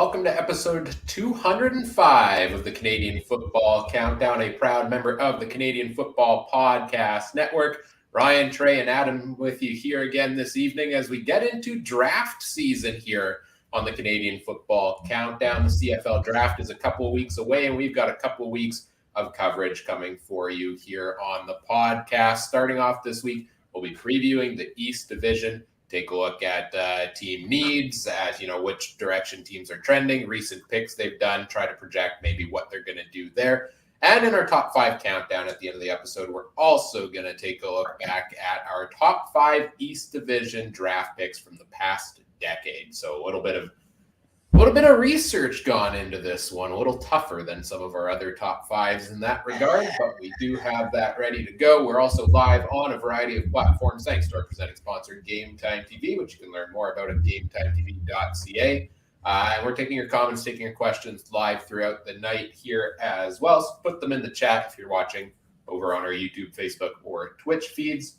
welcome to episode 205 of the Canadian Football Countdown, a proud member of the Canadian Football Podcast Network. Ryan, Trey, and Adam with you here again this evening as we get into draft season here on the Canadian Football Countdown. The CFL Draft is a couple of weeks away, and we've got a couple of weeks of coverage coming for you here on the podcast. Starting off this week, we'll be previewing the East Division. Take a look at team needs, at which direction teams are trending, recent picks they've done, try to project maybe what they're going to do there. And in our top 5 countdown at the end of the episode, we're also going to take a look back at our top 5 East Division draft picks from the past decade. So a little bit of research gone into this one, a little tougher than some of our other top 5s in that regard, but we do have that ready to go. We're also live on a variety of platforms thanks to our presenting sponsor, Game Time TV, which you can learn more about at gametimetv.ca. And we're taking your comments, taking your questions live throughout the night here as well. So put them in the chat if you're watching over on our YouTube, Facebook, or Twitch feeds.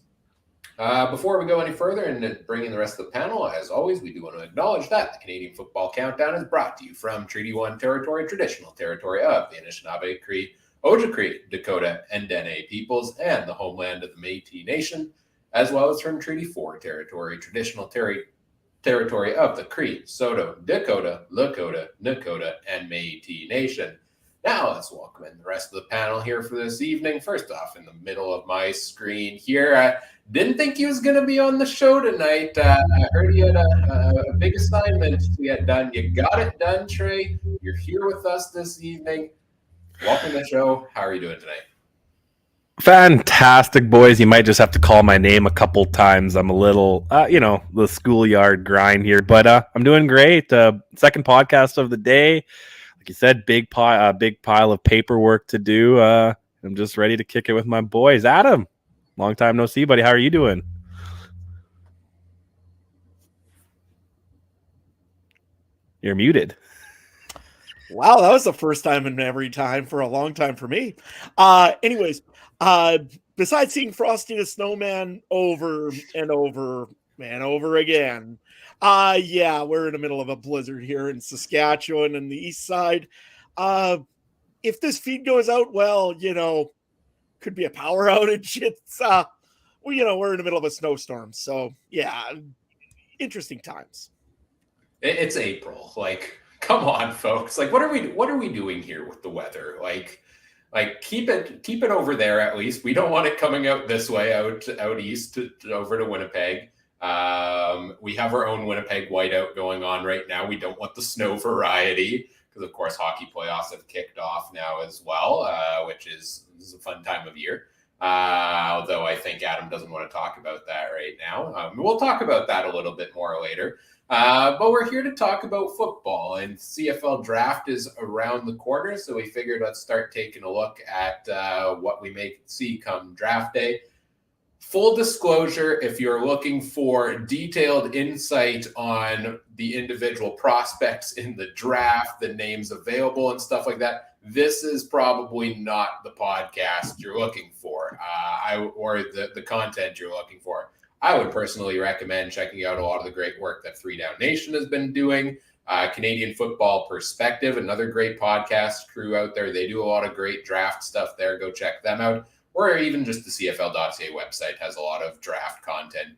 Before we go any further and bring in the rest of the panel, as always, we do want to acknowledge that the Canadian Football Countdown is brought to you from Treaty 1 territory, traditional territory of the Anishinaabe, Cree, Ojibwe, Dakota, and Dene peoples, and the homeland of the Métis Nation, as well as from Treaty 4 territory, traditional territory of the Cree, Saulteaux, Dakota, Lakota, Nakota, and Métis Nation. Now let's welcome in the rest of the panel here for this evening. First off, in the middle of my screen here, I didn't think he was going to be on the show tonight. I heard he had a big assignment to get done. You got it done, Trey. You're here with us this evening. Welcome to the show. How are you doing tonight? Fantastic, boys. You might just have to call my name a couple times. I'm a little, the schoolyard grind here, but I'm doing great. Second podcast of the day. Like you said, big pile of paperwork to do. I'm just ready to kick it with my boys. Adam, long time no see, buddy. How are you doing? You're muted. Wow, that was the first time in every time for a long time for me. Anyways, besides seeing Frosty the Snowman over and over and over again, we're in the middle of a blizzard here in Saskatchewan and the east side. If this feed goes out, well, could be a power outage. It's we're in the middle of a snowstorm, so yeah, interesting times. It's April. Like, come on, folks. Like, what are we doing here with the weather? Like keep it over there at least. We don't want it coming out this way, out east over to Winnipeg. We have our own Winnipeg whiteout going on right now. We don't want the snow variety because, of course, hockey playoffs have kicked off now as well, which is a fun time of year. Although I think Adam doesn't want to talk about that right now. We'll talk about that a little bit more later. But we're here to talk about football, and CFL Draft is around the corner, so we figured let's start taking a look at what we may see come draft day. Full disclosure, if you're looking for detailed insight on the individual prospects in the draft, the names available and stuff like that, this is probably not the podcast you're looking for, or the content you're looking for. I would personally recommend checking out a lot of the great work that 3 Down Nation has been doing. Canadian Football Perspective, another great podcast crew out there. They do a lot of great draft stuff there. Go check them out. Or even just the CFL.ca website has a lot of draft content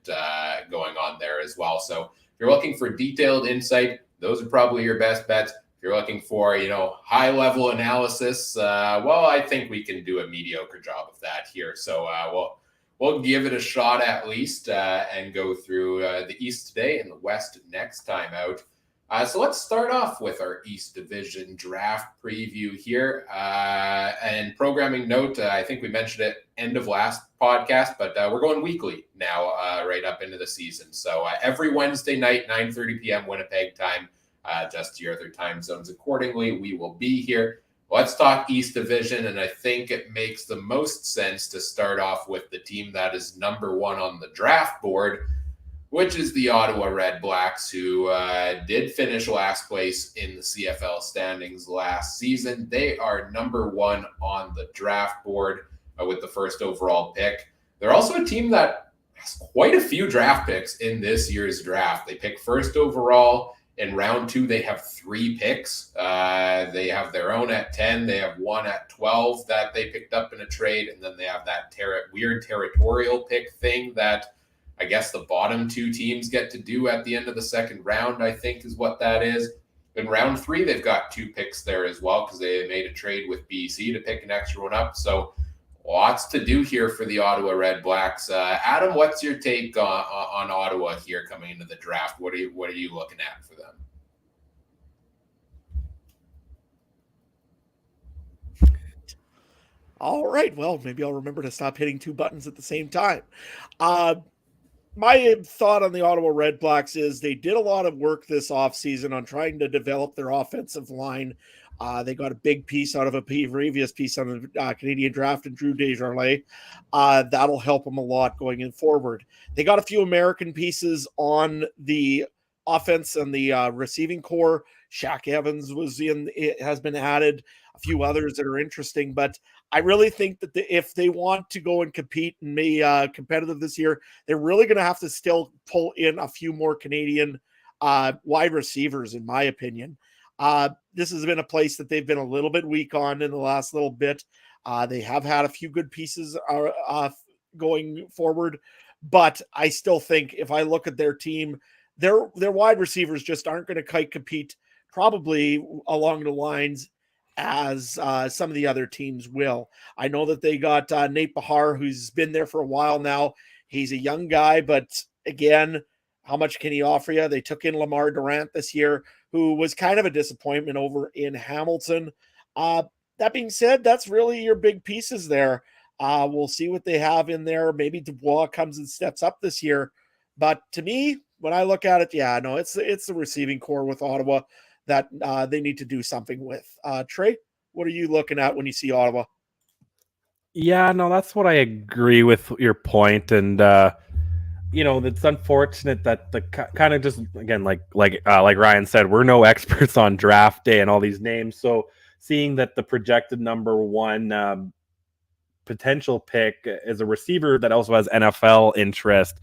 going on there as well. So if you're looking for detailed insight, those are probably your best bets. If you're looking for, high-level analysis, I think we can do a mediocre job of that here. So we'll give it a shot at least and go through the East today and the West next time out. So let's start off with our East Division draft preview here. And programming note, I think we mentioned it end of last podcast, but we're going weekly now right up into the season. So every Wednesday night, 9:30 p.m. Winnipeg time, adjust your other time zones accordingly. We will be here. Let's talk East Division, and I think it makes the most sense to start off with the team that is number 1 on the draft board, which is the Ottawa Red Blacks, who did finish last place in the CFL standings last season. They are number 1 on the draft board with the first overall pick. They're also a team that has quite a few draft picks in this year's draft. They picked first overall In round 2, they have 3 picks. They have their own at 10. They have one at 12 that they picked up in a trade. And then they have that weird territorial pick thing that I guess the bottom 2 teams get to do at the end of the second round, I think is what that is. In round 3, they've got 2 picks there as well because they made a trade with BC to pick an extra one up. So lots to do here for the Ottawa Red Blacks. Adam, what's your take on Ottawa here coming into the draft? What are you looking at for them? All right. Well, maybe I'll remember to stop hitting 2 buttons at the same time. My thought on the Ottawa Red Blacks is they did a lot of work this offseason on trying to develop their offensive line. They got a big piece out of a previous piece on the Canadian draft and Drew Desjardins. That'll help them a lot going in forward. They got a few American pieces on the offense and the receiving core. Shaq Evans has been added. A few others that are interesting, but I really think that if they want to go and compete and be competitive this year, they're really going to have to still pull in a few more Canadian wide receivers, in my opinion. This has been a place that they've been a little bit weak on in the last little bit. They have had a few good pieces going forward, but I still think if I look at their team, their wide receivers just aren't going to quite compete probably along the lines as some of the other teams will. I know that they got Nate Bahar, who's been there for a while now. He's a young guy, but again, how much can he offer you? They took in Lamar Durant this year, who was kind of a disappointment over in Hamilton. That being said, that's really your big pieces there. We'll see what they have in there. Maybe Dubois comes and steps up this year. But to me, when I look at it, it's the receiving core with Ottawa that they need to do something with. Trey, what are you looking at when you see Ottawa? Yeah, no, that's what I agree with your point. And, it's unfortunate that the kind of just, again, like Ryan said, we're no experts on draft day and all these names. So seeing that the projected number 1 potential pick is a receiver that also has NFL interest,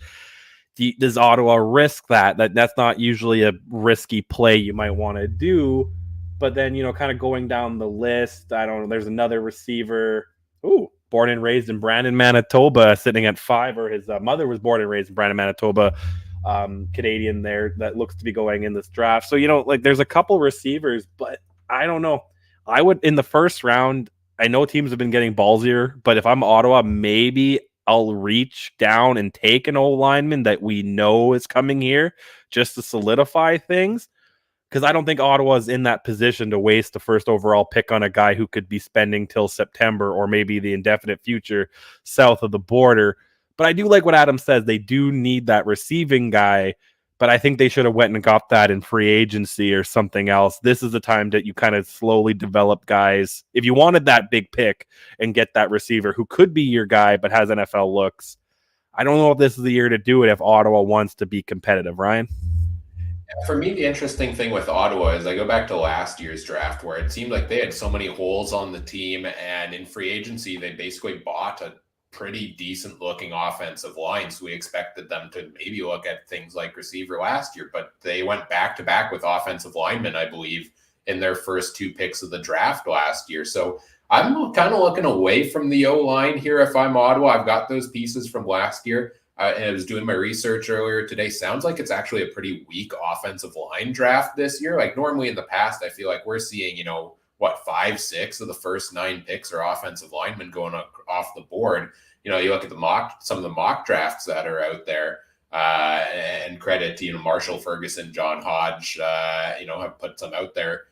does Ottawa risk that? That's not usually a risky play you might want to do. But then, kind of going down the list, I don't know, there's another receiver, born and raised in Brandon, Manitoba, sitting at 5, or his mother was born and raised in Brandon, Manitoba, Canadian there, that looks to be going in this draft. So, there's a couple receivers, but I don't know. I would, in the first round, I know teams have been getting ballsier, but if I'm Ottawa, maybe I'll reach down and take an old lineman that we know is coming here just to solidify things. Because I don't think Ottawa's in that position to waste the first overall pick on a guy who could be spending till September or maybe the indefinite future south of the border. But I do like what Adam says. They do need that receiving guy, but I think they should have went and got that in free agency or something else. This is the time that you kind of slowly develop guys. If you wanted that big pick and get that receiver who could be your guy but has NFL looks, I don't know if this is the year to do it if Ottawa wants to be competitive. Ryan? For me, the interesting thing with Ottawa is I go back to last year's draft where it seemed like they had so many holes on the team, and in free agency, they basically bought a pretty decent looking offensive line. So we expected them to maybe look at things like receiver last year, but they went back to back with offensive linemen, I believe, in their first 2 picks of the draft last year. So I'm kind of looking away from the O-line here if I'm Ottawa. I've got those pieces from last year. And I was doing my research earlier today. Sounds like it's actually a pretty weak offensive line draft this year. Like normally in the past, I feel like we're seeing, 5, 6 of the first 9 picks are offensive linemen going off the board. You look at some of the mock drafts that are out there, and credit to, Marshall Ferguson, John Hodge, have put some out there,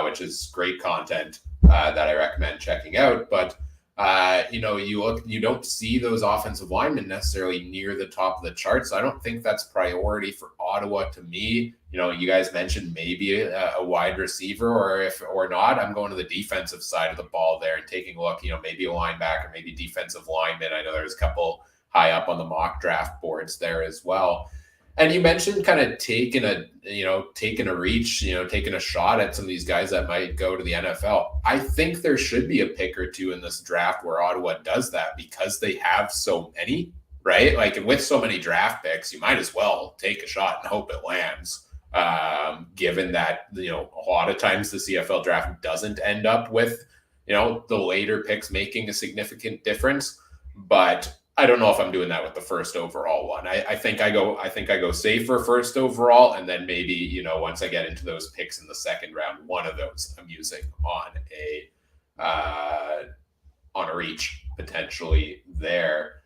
which is great content that I recommend checking out. But you don't see those offensive linemen necessarily near the top of the chart. So I don't think that's priority for Ottawa to me. You guys mentioned maybe a wide receiver, or not, I'm going to the defensive side of the ball there and taking a look, maybe a linebacker, maybe defensive lineman. I know there's a couple high up on the mock draft boards there as well. And you mentioned kind of taking a reach, taking a shot at some of these guys that might go to the NFL. I think there should be a pick or 2 in this draft where Ottawa does that because they have so many, right? Like with so many draft picks, you might as well take a shot and hope it lands. given that, a lot of times the CFL draft doesn't end up with, the later picks making a significant difference. But I don't know if I'm doing that with the first overall one. I think I go safer first overall, and then maybe, once I get into those picks in the second round, one of those I'm using on a reach potentially there.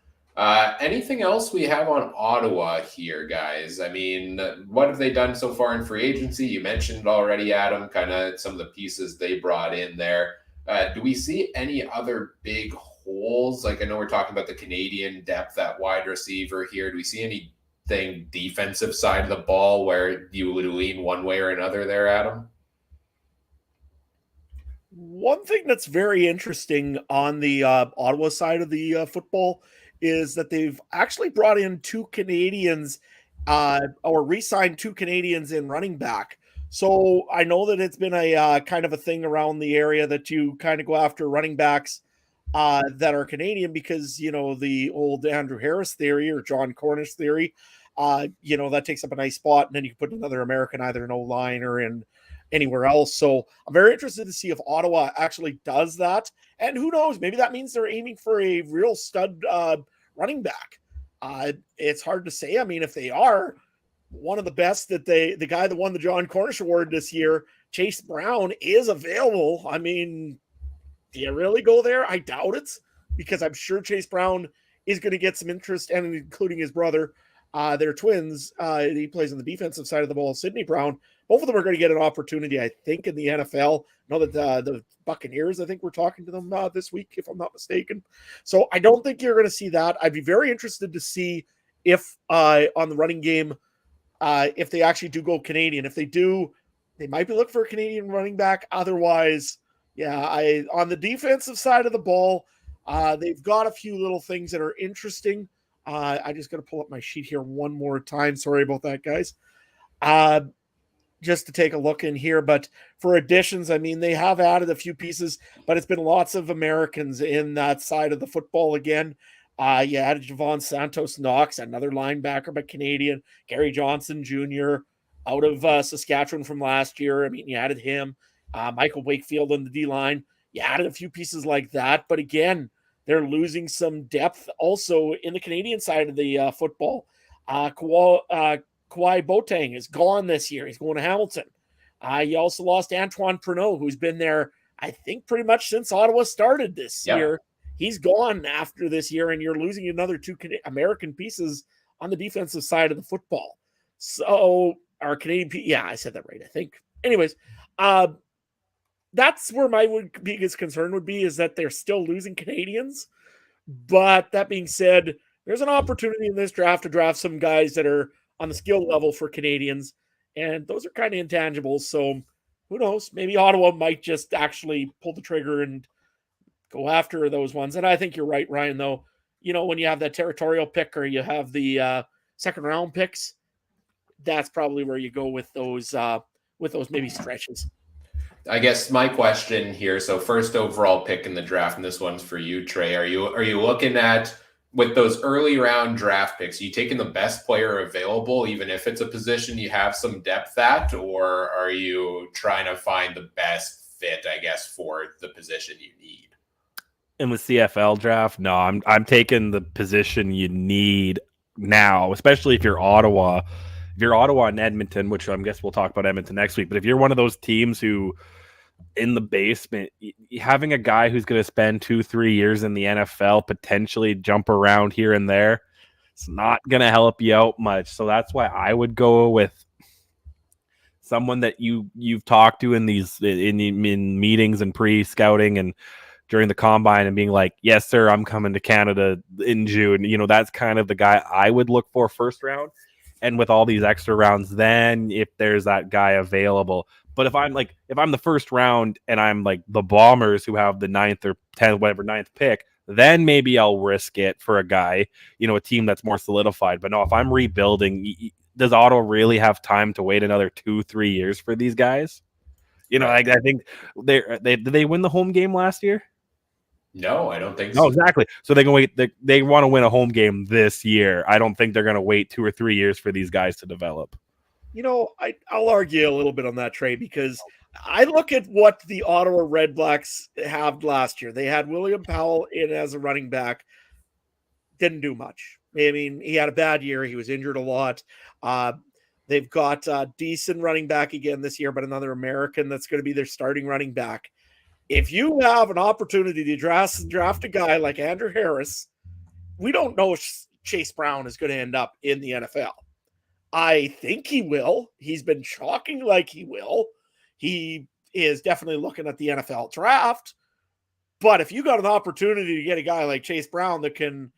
Anything else we have on Ottawa here, guys? I mean, what have they done so far in free agency? You mentioned it already, Adam, kind of some of the pieces they brought in there. Do we see any other big holes? Like, I know we're talking about the Canadian depth at wide receiver here. Do we see anything defensive side of the ball where you would lean one way or another there, Adam? One thing that's very interesting on the Ottawa side of the football is that they've actually brought in two Canadians or re-signed two Canadians in running back. So I know that it's been a kind of a thing around the area that you kind of go after running backs that are Canadian because, the old Andrew Harris theory or John Cornish theory, that takes up a nice spot. And then you can put another American either in O-line or in anywhere else. So I'm very interested to see if Ottawa actually does that. And who knows, maybe that means they're aiming for a real stud running back. It's hard to say. I mean, if they are one of the best the guy that won the John Cornish Award this year, Chase Brown, is available. I mean, do you really go there? I doubt it, because I'm sure Chase Brown is going to get some interest, and including his brother. They're twins. He plays on the defensive side of the ball, Sidney Brown. Both of them are going to get an opportunity, I think, in the NFL. I know that the Buccaneers, I think we're talking to them this week, if I'm not mistaken. So I don't think you're going to see that. I'd be very interested to see if on the running game, if they actually do go Canadian. If they do, they might be looking for a Canadian running back. Otherwise, yeah, on the defensive side of the ball, they've got a few little things that are interesting. I just got to pull up my sheet here one more time. Sorry about that, guys. Just to take a look in here. But for additions, I mean, they have added a few pieces, but it's been lots of Americans in that side of the football again. You added Javon Santos Knox, another linebacker, but Canadian. Gary Johnson Jr. out of Saskatchewan from last year. I mean, you added him. Michael Wakefield on the D-line. You added a few pieces like that. But again, they're losing some depth also in the Canadian side of the football. Kawhi Boateng is gone this year. He's going to Hamilton. You also lost Antoine Pruneau, who's been there, I think, pretty much since Ottawa started this year. He's gone after this year, and you're losing another two American pieces on the defensive side of the football. So our Canadian, I said that right, I think. Anyways, that's where my biggest concern would be, is that they're still losing Canadians. But that being said, there's an opportunity in this draft to draft some guys that are on the skill level for Canadians, and those are kind of intangibles. So who knows? Maybe Ottawa might just actually pull the trigger and go after those ones. And I think you're right, Ryan, though. When you have that territorial pick or you have the second round picks, that's probably where you go with those maybe stretches. I guess my question here, so first overall pick in the draft, and this one's for you, Trey. Are you looking at, with those early round draft picks, are you taking the best player available, even if it's a position you have some depth at, or are you trying to find the best fit, I guess, for the position you need? In the CFL draft, no, I'm taking the position you need now, especially if you're Ottawa. If you're Ottawa and Edmonton, which I guess we'll talk about Edmonton next week, but if you're one of those teams who, in the basement, having a guy who's going to spend 2-3 years in the NFL, potentially jump around here and there, it's not going to help you out much. So that's why I would go with someone that you've talked to in these in meetings and pre-scouting and during the combine and being like, yes, sir, I'm coming to Canada in June. That's kind of the guy I would look for first round. And with all these extra rounds, then if there's that guy available. But if I'm the first round and I'm like the Bombers who have the 9th or 10th, whatever, 9th pick, then maybe I'll risk it for a guy, a team that's more solidified. But no, if I'm rebuilding, does Ottawa really have time to wait another 2-3 years for these guys? I think did they win the home game last year? No, I don't think so. No, exactly. So they can wait. They want to win a home game this year. I don't think they're going to wait 2 or 3 years for these guys to develop. I'll argue a little bit on that, Trey, because I look at what the Ottawa Redblacks have last year. They had William Powell in as a running back, didn't do much. I mean, he had a bad year. He was injured a lot. They've got a decent running back again this year, but another American that's going to be their starting running back. If you have an opportunity to draft a guy like Andrew Harris, we don't know if Chase Brown is going to end up in the NFL. I think he will. He's been talking like he will. He is definitely looking at the NFL draft. But if you got an opportunity to get a guy like Chase Brown that can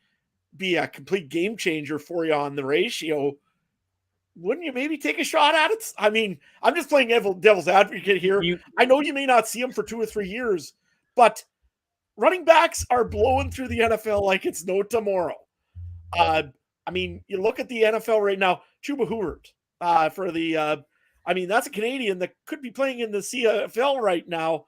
be a complete game changer for you on the ratio, wouldn't you maybe take a shot at it? I mean, I'm just playing devil's advocate here. I know you may not see him for 2 or 3 years, but running backs are blowing through the NFL like it's no tomorrow. I mean, you look at the NFL right now, Chuba Hubbard that's a Canadian that could be playing in the CFL right now.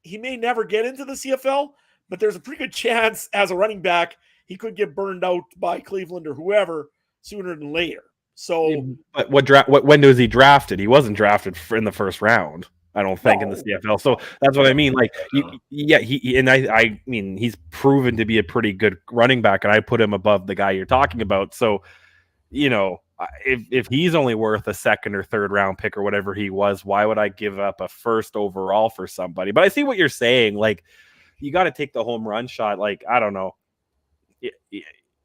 He may never get into the CFL, but there's a pretty good chance as a running back, he could get burned out by Cleveland or whoever sooner than later. So, but when was he drafted? He wasn't drafted in the first round, I don't think, in the CFL. So that's what I mean. Like, I mean, he's proven to be a pretty good running back, and I put him above the guy you're talking about. So, if he's only worth a second or third round pick or whatever he was, why would I give up a first overall for somebody? But I see what you're saying. Like, you got to take the home run shot. Like, I don't know.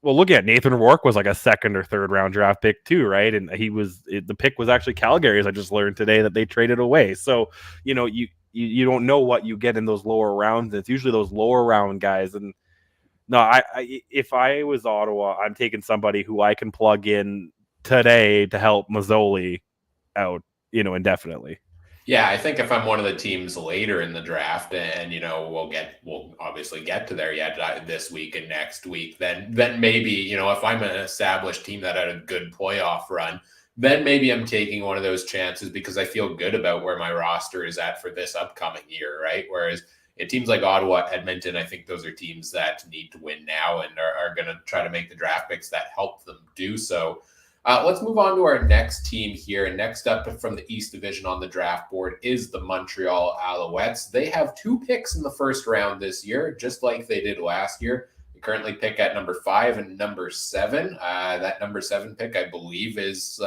Well, look at Nathan Rourke was like a second or third round draft pick too, right? And the pick was actually Calgary's. I just learned today that they traded away. So, you don't know what you get in those lower rounds. It's usually those lower round guys. And no, if I was Ottawa, I'm taking somebody who I can plug in today to help Mazzoli out, indefinitely. Yeah, I think if I'm one of the teams later in the draft, and we'll obviously get to there yet this week and next week, then maybe if I'm an established team that had a good playoff run, then maybe I'm taking one of those chances because I feel good about where my roster is at for this upcoming year, right? Whereas teams like Ottawa, Edmonton, I think those are teams that need to win now and are going to try to make the draft picks that help them do so. Let's move on to our next team here. And next up from the East Division on the draft board is the Montreal Alouettes. They have 2 picks in the first round this year, just like they did last year. They currently pick at number 5 and number 7. That number 7 pick, I believe, is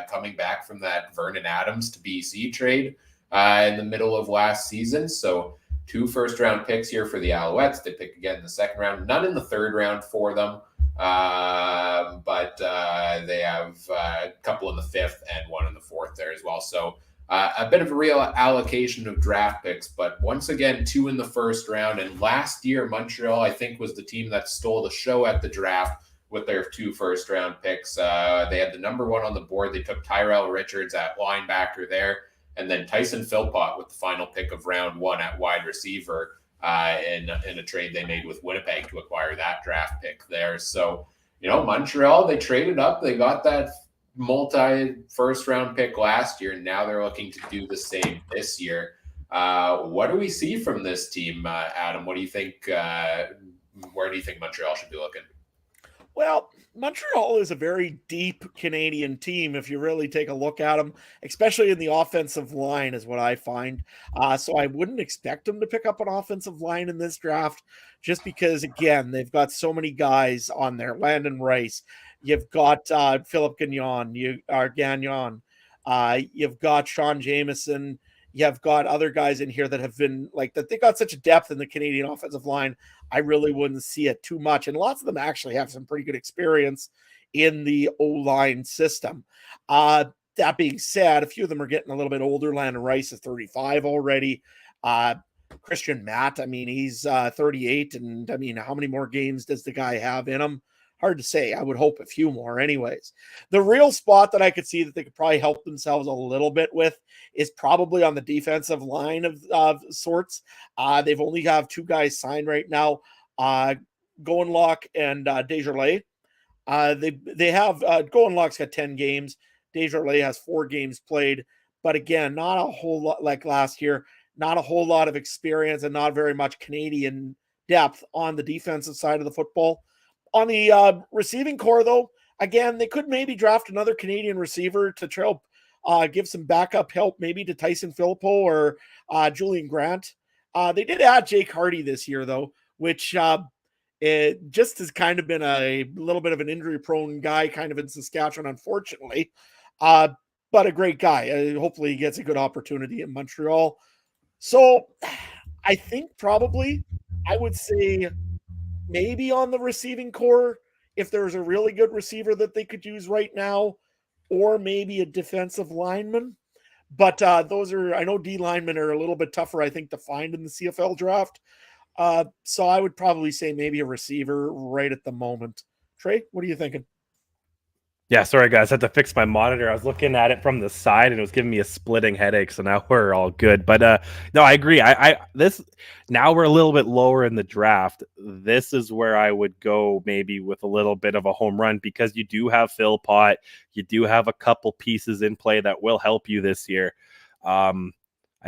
coming back from that Vernon Adams to BC trade in the middle of last season. So 2 first-round picks here for the Alouettes. They pick again in the second round, none in the third round for them. But they have a couple in the 5th and 1 in the 4th there as well. So a bit of a real allocation of draft picks, but once again, 2 in the first round. And last year, Montreal, I think, was the team that stole the show at the draft with their 2 first-round picks. They had the number 1 on the board. They took Tyrell Richards at linebacker there, and then Tyson Philpott with the final pick of round 1 at wide receiver. In a trade they made with Winnipeg to acquire that draft pick there. So, Montreal, they traded up. They got that multi-first round pick last year, and now they're looking to do the same this year. What do we see from this team, Adam? What do you think? Where do you think Montreal should be looking? Well, Montreal is a very deep Canadian team if you really take a look at them, especially in the offensive line is what I find. So I wouldn't expect them to pick up an offensive line in this draft just because, again, they've got so many guys on there. Landon Rice, you've got Philip Gagnon, you've got Sean Jameson, you've got other guys in here that have been like that. They got such a depth in the Canadian offensive line. I really wouldn't see it too much. And lots of them actually have some pretty good experience in the O-line system. That being said, a few of them are getting a little bit older. Landon Rice is 35 already. Christian Matt, he's 38. And how many more games does the guy have in him? Hard to say. I would hope a few more anyways. The real spot that I could see that they could probably help themselves a little bit with is probably on the defensive line of sorts. They've only have 2 guys signed right now, Goenlock and Desjardins. They have Goenlock's got 10 games. Desjardins has 4 games played. But again, not a whole lot like last year, not a whole lot of experience and not very much Canadian depth on the defensive side of the football. On the receiving core, though, again, they could maybe draft another Canadian receiver to help give some backup help maybe to Tyson Filippo or Julian Grant. They did add Jake Hardy this year, though, which it just has kind of been a little bit of an injury-prone guy kind of in Saskatchewan, unfortunately. But a great guy. Hopefully he gets a good opportunity in Montreal. So I think probably I would say maybe on the receiving core, if there's a really good receiver that they could use right now, or maybe a defensive lineman. But those are, I know D linemen are a little bit tougher, I think, to find in the CFL draft. So I would probably say maybe a receiver right at the moment. Trey, what are you thinking? Yeah, sorry guys, I had to fix my monitor. I was looking at it from the side and it was giving me a splitting headache, so now we're all good. But no, I agree. I this now we're a little bit lower in the draft. This is where I would go maybe with a little bit of a home run because you do have Phil Pott, you do have a couple pieces in play that will help you this year. I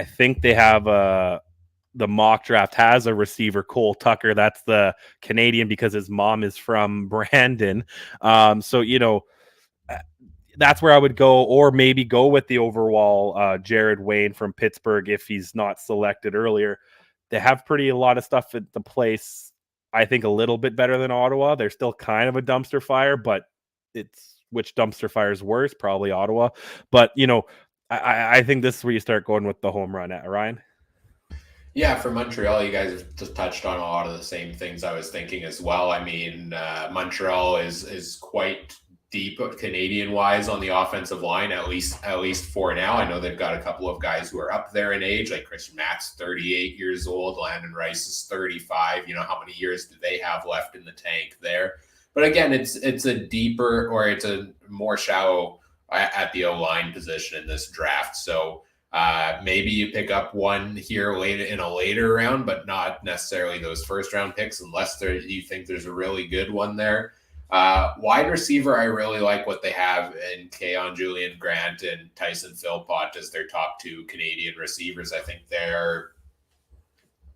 think they have the mock draft has a receiver, Cole Tucker. That's the Canadian because his mom is from Brandon. So you know, that's where I would go, or maybe go with the overall Jared Wayne from Pittsburgh if he's not selected earlier. They have a lot of stuff at the place, I think, a little bit better than Ottawa. They're still kind of a dumpster fire, but it's which dumpster fire is worse? Probably Ottawa. But, you know, I think this is where you start going with the home run at Ryan. Yeah, for Montreal, you guys have just touched on a lot of the same things I was thinking as well. I mean, Montreal is quite deep Canadian wise on the offensive line, at least for now. I know they've got a couple of guys who are up there in age, like Christian Matt's 38 years old, Landon Rice is 35. You know, how many years do they have left in the tank there? But again, it's a deeper, or it's a more shallow at the O-line position in this draft. So maybe you pick up one here later in a later round, but not necessarily those first round picks unless you think there's a really good one there. Wide receiver, I really like what they have in Keon Julian Grant and Tyson Philpott as their top two Canadian receivers. I think they're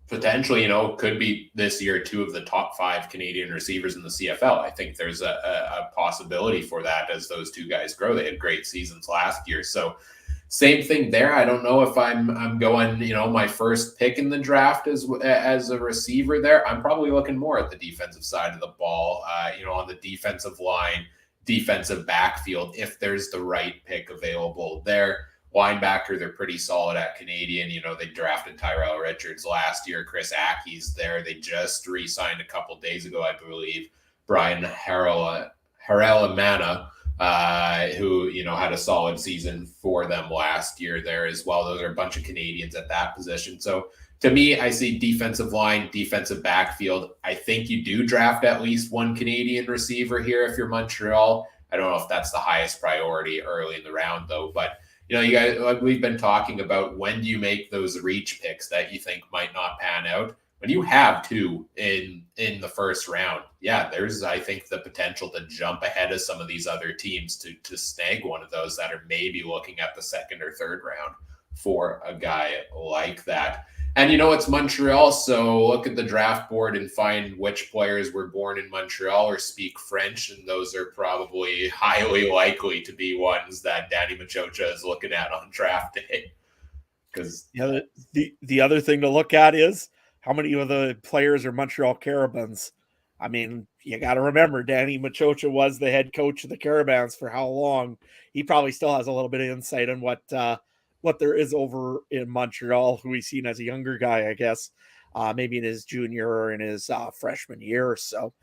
potentially, could be this year two of the top 5 Canadian receivers in the CFL. I think there's a possibility for that as those two guys grow. They had great seasons last year. So same thing there. I don't know if I'm going, my first pick in the draft as a receiver there. I'm probably looking more at the defensive side of the ball, on the defensive line, defensive backfield, if there's the right pick available there. Linebacker, they're pretty solid at Canadian. They drafted Tyrell Richards last year. Chris Aki's there. They just re-signed a couple days ago, I believe, Brian Harelamana, who had a solid season for them last year there as well. Those are a bunch of Canadians at that position. So to me, I see defensive line, defensive backfield. I think you do draft at least one Canadian receiver here if you're Montreal. I don't know if that's the highest priority early in the round, though. But you guys, like we've been talking about, when do you make those reach picks that you think might not pan out? When you have two in the first round, yeah, there's, I think, the potential to jump ahead of some of these other teams to snag one of those that are maybe looking at the second or third round for a guy like that. And it's Montreal, so look at the draft board and find which players were born in Montreal or speak French, and those are probably highly likely to be ones that Danny Machocha is looking at on draft day. Because the other thing to look at is how many of the players are Montreal Carabins. I mean, you got to remember, Danny Machocha was the head coach of the Carabins for how long. He probably still has a little bit of insight on what there is over in Montreal, who he's seen as a younger guy, I guess, maybe in his junior or in his freshman year or so.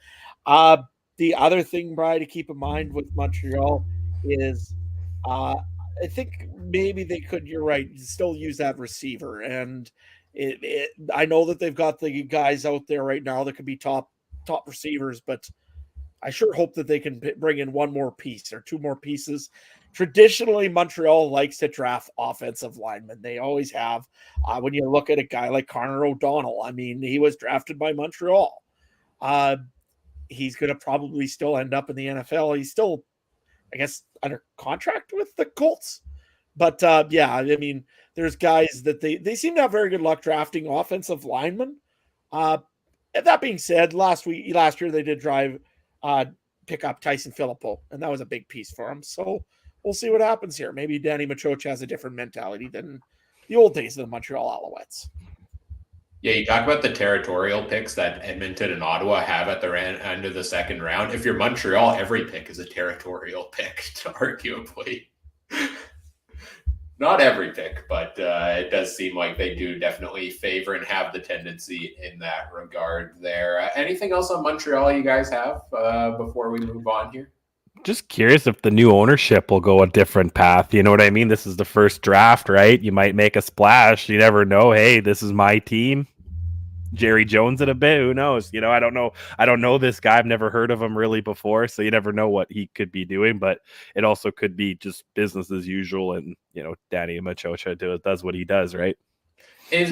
The other thing, Brian, to keep in mind with Montreal is I think maybe they could, you're right, still use that receiver. And I know that they've got the guys out there right now that could be top receivers, but I sure hope that they can bring in one more piece or two more pieces. Traditionally, Montreal likes to draft offensive linemen. They always have. When you look at a guy like Connor O'Donnell, I mean, he was drafted by Montreal. He's going to probably still end up in the NFL. He's still, I guess, under contract with the Colts. But yeah, I mean, there's guys that they seem to have very good luck drafting offensive linemen. That being said, last year they did pick up Tyson Filippo, and that was a big piece for him. So we'll see what happens here. Maybe Danny Machocha has a different mentality than the old days of the Montreal Alouettes. Yeah, you talk about the territorial picks that Edmonton and Ottawa have at the end of the second round. If you're Montreal, every pick is a territorial pick, arguably. Not every pick, but it does seem like they do definitely favor and have the tendency in that regard there. Anything else on Montreal you guys have before we move on here? Just curious if the new ownership will go a different path. You know what I mean? This is the first draft, right? You might make a splash. You never know. Hey, this is my team. Jerry Jones it a bit. Who knows? You know, I don't know. I don't know this guy. I've never heard of him really before. So you never know what he could be doing, but it also could be just business as usual. And, you know, Danny Machocha does what he does, right? Is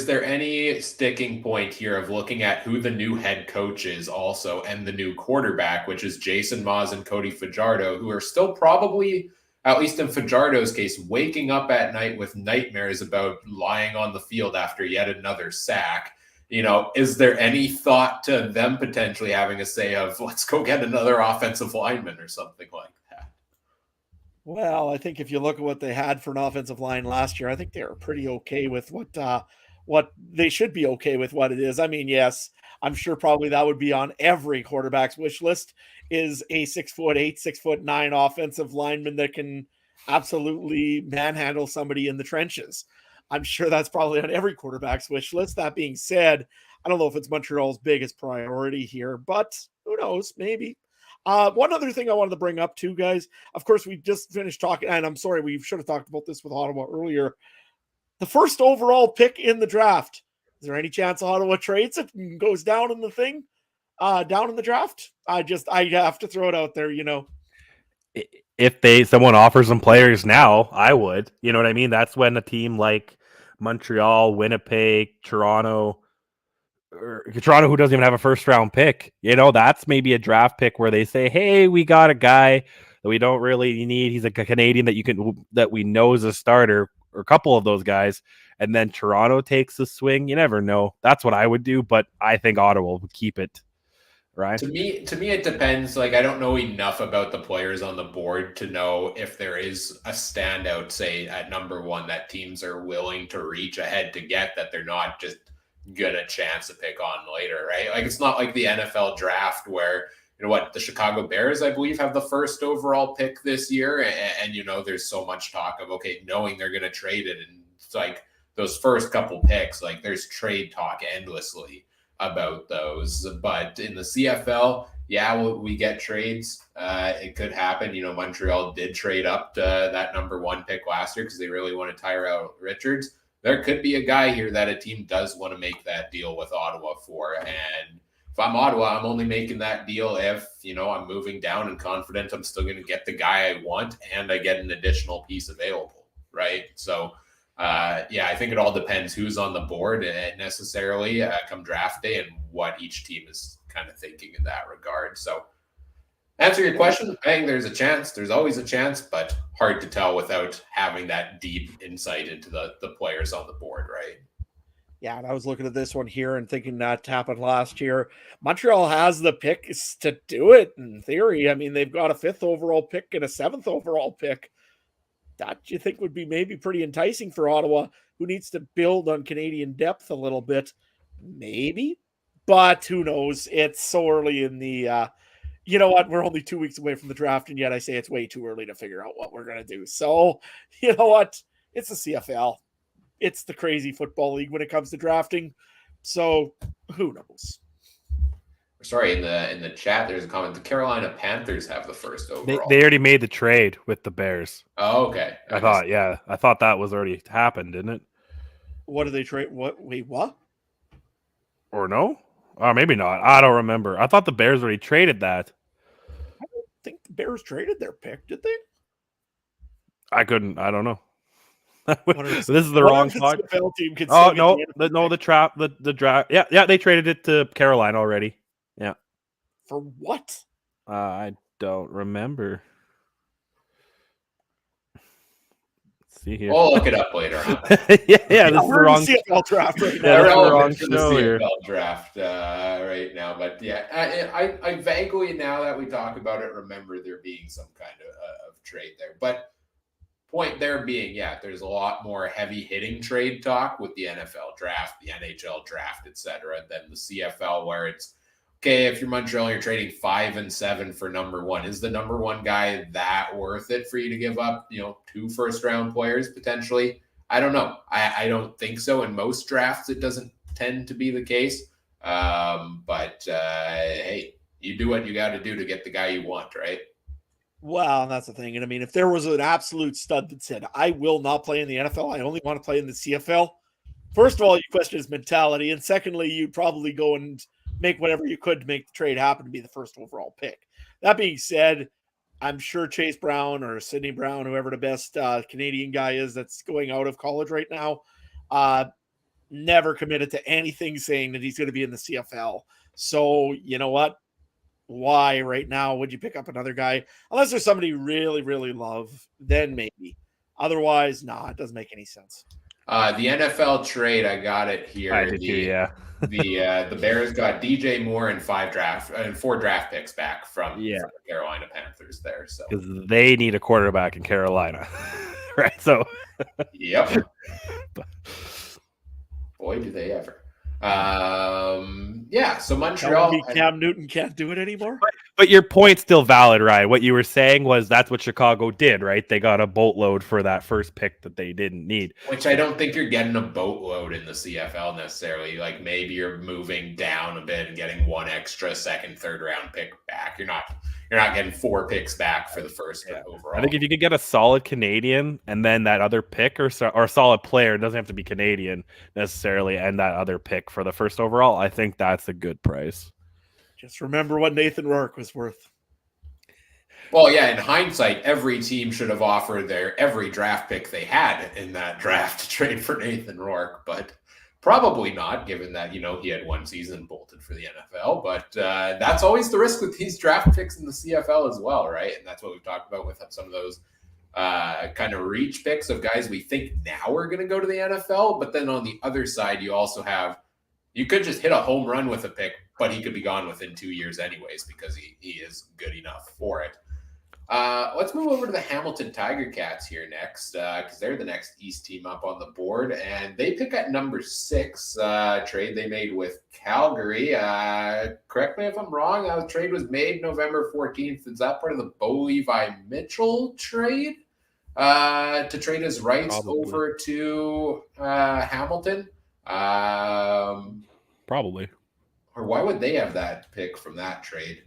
there any sticking point here of looking at who the new head coach is also and the new quarterback, which is Jason Maas and Cody Fajardo, who are still probably, at least in Fajardo's case, waking up at night with nightmares about lying on the field after yet another sack? You know, is there any thought to them potentially having a say of, let's go get another offensive lineman or something like that? Well, I think if you look at what they had for an offensive line last year, I think they were pretty okay with what they should be okay with what it is. I mean, yes, I'm sure probably that would be on every quarterback's wish list is a 6'8", 6'9" offensive lineman that can absolutely manhandle somebody in the trenches. I'm sure that's probably on every quarterback's wish list. That being said, I don't know if it's Montreal's biggest priority here, but who knows? Maybe. One other thing I wanted to bring up too, guys. Of course, we just finished talking, and I'm sorry, we should have talked about this with Ottawa earlier. The first overall pick in the draft. Is there any chance Ottawa trades it and goes down in the thing, down in the draft? I have to throw it out there, you know. If someone offers them players now, I would. You know what I mean? That's when a team like Montreal, Winnipeg, Toronto, who doesn't even have a first round pick, you know, that's maybe a draft pick where they say, hey, we got a guy that we don't really need. He's a Canadian that we know is a starter, or a couple of those guys. And then Toronto takes the swing. You never know. That's what I would do, but I think Ottawa would keep it. Right. To me, it depends. Like, I don't know enough about the players on the board to know if there is a standout, say, at number one that teams are willing to reach ahead to get, that they're not just get a chance to pick on later, right? Like, it's not like the NFL draft where, you know what, the Chicago Bears, I believe, have the first overall pick this year. And you know, there's so much talk of, okay, knowing they're going to trade it. And it's like those first couple picks, like there's trade talk endlessly about those. But in the CFL, yeah, we get trades. It could happen. You know, Montreal did trade up to that number one pick last year because they really want to tire out Richards. There could be a guy here that a team does want to make that deal with Ottawa for. And if I'm Ottawa, I'm only making that deal if, you know, I'm moving down and confident I'm still going to get the guy I want and I get an additional piece available, right? So, yeah, I think it all depends who's on the board necessarily come draft day and what each team is kind of thinking in that regard. So, answer your question, I think there's a chance. There's always a chance, but hard to tell without having that deep insight into the players on the board, right? Yeah, and I was looking at this one here and thinking that happened last year. Montreal has the picks to do it in theory. I mean, they've got a 5th overall pick and a 7th overall pick. That you think would be maybe pretty enticing for Ottawa, who needs to build on Canadian depth a little bit. Maybe, but who knows? It's so early in the you know what? We're only 2 weeks away from the draft, and yet I say it's way too early to figure out what we're going to do. So, you know what? It's the CFL. It's the crazy football league when it comes to drafting. So, who knows? Sorry, in the chat, there's a comment. The Carolina Panthers have the first overall. They already made the trade with the Bears. Oh, okay. I thought that was already happened, didn't it? What did they trade? What? Wait, what? Or no? Or maybe not. I don't remember. I thought the Bears already traded that. I don't think the Bears traded their pick, did they? I don't know. This is the wrong pod. CFL team could oh no, the draft. Yeah, they traded it to Carolina already. Yeah. For what? I don't remember. Let's see here. We'll look it up later on. yeah, this is the we're in wrong. the CFL draft right Yeah, now. that's the wrong Irrelevant to the show here. CFL draft right now, but yeah, I vaguely, now that we talk about it, remember there being some kind of trade there. But point there being, yeah, there's a lot more heavy hitting trade talk with the NFL draft, the NHL draft, etc., than the CFL, where it's okay, if you're Montreal, you're trading 5 and 7 for number one. Is the number one guy that worth it for you to give up, 2 first-round players potentially? I don't know. I don't think so. In most drafts, it doesn't tend to be the case. But hey, you do what you got to do to get the guy you want, right? Well, that's the thing. And I mean, if there was an absolute stud that said, I will not play in the NFL, I only want to play in the CFL, first of all, you question his mentality. And secondly, you'd probably go and make whatever you could to make the trade happen to be the first overall pick. That being said, I'm sure Chase Brown or Sidney Brown, whoever the best Canadian guy is that's going out of college right now, never committed to anything saying that he's going to be in the CFL. So, you know what? Why right now would you pick up another guy? Unless there's somebody you really, really love, then maybe. Otherwise, it doesn't make any sense. The NFL trade, I got it here. I did too, yeah. The Bears got DJ Moore and 4 draft picks back from the Carolina Panthers there. So because they need a quarterback in Carolina, right? So, yep. Boy, do they ever. So Montreal. Cam Newton can't do it anymore. But your point's still valid, Ryan. What you were saying was that's what Chicago did, right? They got a boatload for that first pick that they didn't need. Which I don't think you're getting a boatload in the CFL necessarily. Like maybe you're moving down a bit and getting 1 extra second, third round pick back. You're not getting 4 picks back for the first overall. I think if you could get a solid Canadian and then that other pick or a solid player, it doesn't have to be Canadian necessarily, and that other pick for the first overall, I think that's a good price. Just remember what Nathan Rourke was worth. Well, yeah, in hindsight, every team should have offered their every draft pick they had in that draft to trade for Nathan Rourke, but probably not, given that, he had 1 season bolted for the NFL. But that's always the risk with these draft picks in the CFL as well, right? And that's what we've talked about with some of those kind of reach picks of guys we think now are going to go to the NFL. But then on the other side, you could just hit a home run with a pick, but he could be gone within 2 years anyways because he is good enough for it. Let's move over to the Hamilton Tiger Cats here next because they're the next East team up on the board, and they pick at number 6, trade they made with Calgary. Correct me if I'm wrong, that trade was made November 14th. Is that part of the Bo Levi Mitchell trade to trade his rights over to Hamilton? Probably. Or why would they have that pick from that trade?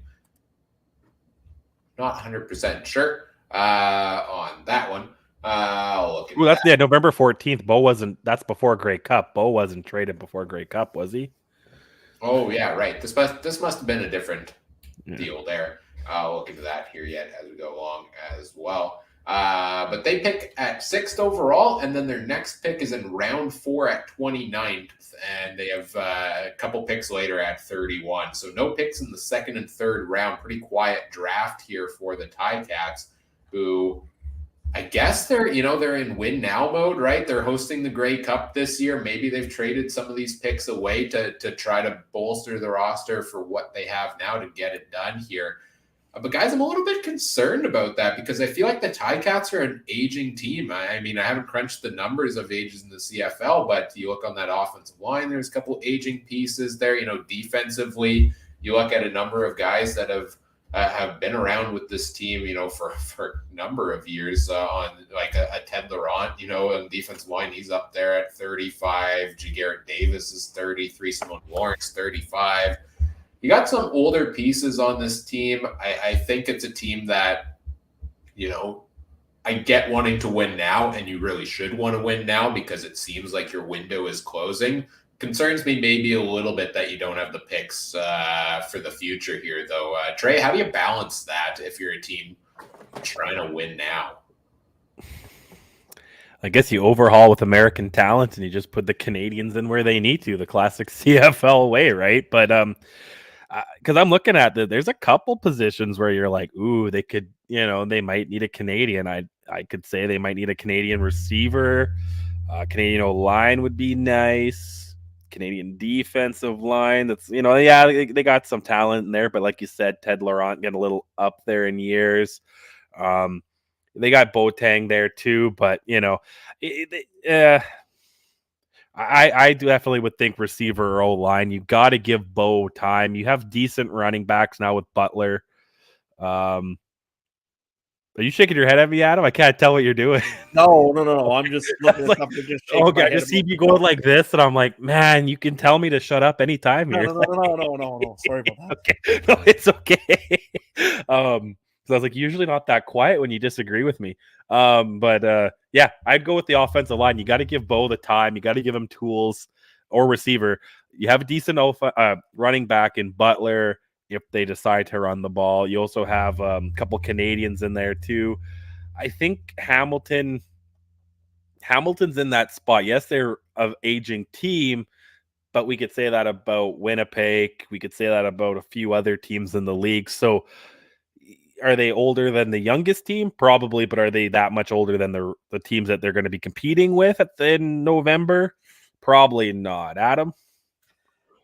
Not 100% sure on that one. I'll look into that's November 14th. Bo wasn't. That's before Grey Cup. Bo wasn't traded before Grey Cup, was he? Oh yeah, right. This must have been a different deal there. I'll look into that here yet as we go along as well. But they pick at 6th overall, and then their next pick is in round 4 at 29th, and they have a couple picks later at 31. So no picks in the 2nd and 3rd round. Pretty quiet draft here for the Ticats, who I guess they're in win now mode, right? They're hosting the Grey Cup this year. Maybe they've traded some of these picks away to try to bolster the roster for what they have now to get it done here. But guys, I'm a little bit concerned about that because I feel like the Ticats are an aging team. I mean, I haven't crunched the numbers of ages in the CFL, but you look on that offensive line, there's a couple aging pieces there. Defensively, you look at a number of guys that have been around with this team, for a number of years on like a Ted Laurent, on defensive line, he's up there at 35. Garrett Davis is 33. Simone Lawrence, 35. You got some older pieces on this team. I think it's a team that, I get wanting to win now, and you really should want to win now because it seems like your window is closing. Concerns me maybe a little bit that you don't have the picks for the future here, though. Trey, how do you balance that if you're a team trying to win now? I guess you overhaul with American talent and you just put the Canadians in where they need to, the classic CFL way, right? But because I'm looking at there's a couple positions where you're like, ooh, they could, they might need a Canadian. I could say they might need a Canadian receiver. Canadian O-line would be nice. Canadian defensive line. That's, yeah, they got some talent in there, but like you said, Ted Laurent getting a little up there in years. They got Boateng there too, but I definitely would think receiver or O-line. You got to give Bo time. You have decent running backs now with Butler. Are you shaking your head at me, Adam? I can't tell what you're doing. No. I'm just looking at like, something, just shaking my okay, I head. just see you going like this, and I'm like, man, you can tell me to shut up anytime here. No. Sorry about that. Okay, no, it's okay. So I was like, usually not that quiet when you disagree with me. But yeah, I'd go with the offensive line. You got to give Bo the time. You got to give him tools, or receiver. You have a decent running back in Butler if they decide to run the ball. You also have a couple Canadians in there too. I think Hamilton's in that spot. Yes, they're an aging team, but we could say that about Winnipeg. We could say that about a few other teams in the league. So are they older than the youngest team? Probably, but are they that much older than the teams that they're going to be competing with in November? Probably not. Adam?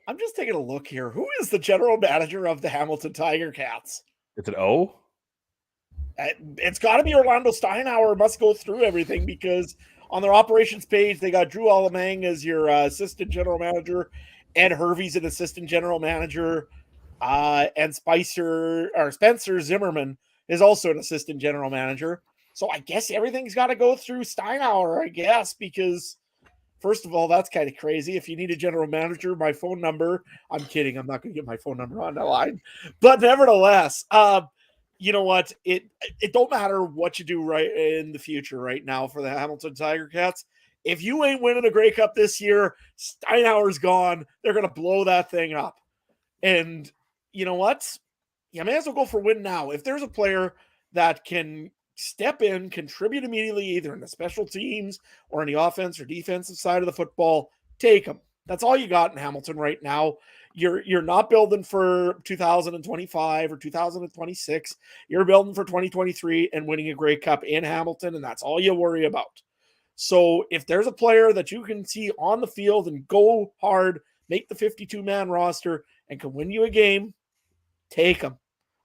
I'm just taking a look here. Who is the general manager of the Hamilton Tiger Cats? Is it O? It's got to be Orlando Steinauer. Must go through everything, because on their operations page, they got Drew Alamang as your assistant general manager. Ed Hervey's an assistant general manager. And Spencer Zimmerman is also an assistant general manager. So I guess everything's got to go through Steinauer, I guess, because first of all, that's kind of crazy. If you need a general manager, my phone number, I'm kidding. I'm not going to get my phone number on the line, but nevertheless, you know what? It don't matter what you do right in the future right now for the Hamilton Tiger Cats. If you ain't winning a Grey Cup this year, Steinauer's gone. They're going to blow that thing up. And you know what? You may as well go for win now. If there's a player that can step in, contribute immediately, either in the special teams or in the offense or defensive side of the football, take them. That's all you got in Hamilton right now. You're not building for 2025 or 2026. You're building for 2023 and winning a Grey Cup in Hamilton, and that's all you worry about. So if there's a player that you can see on the field and go hard, make the 52-man roster, and can win you a game, take them.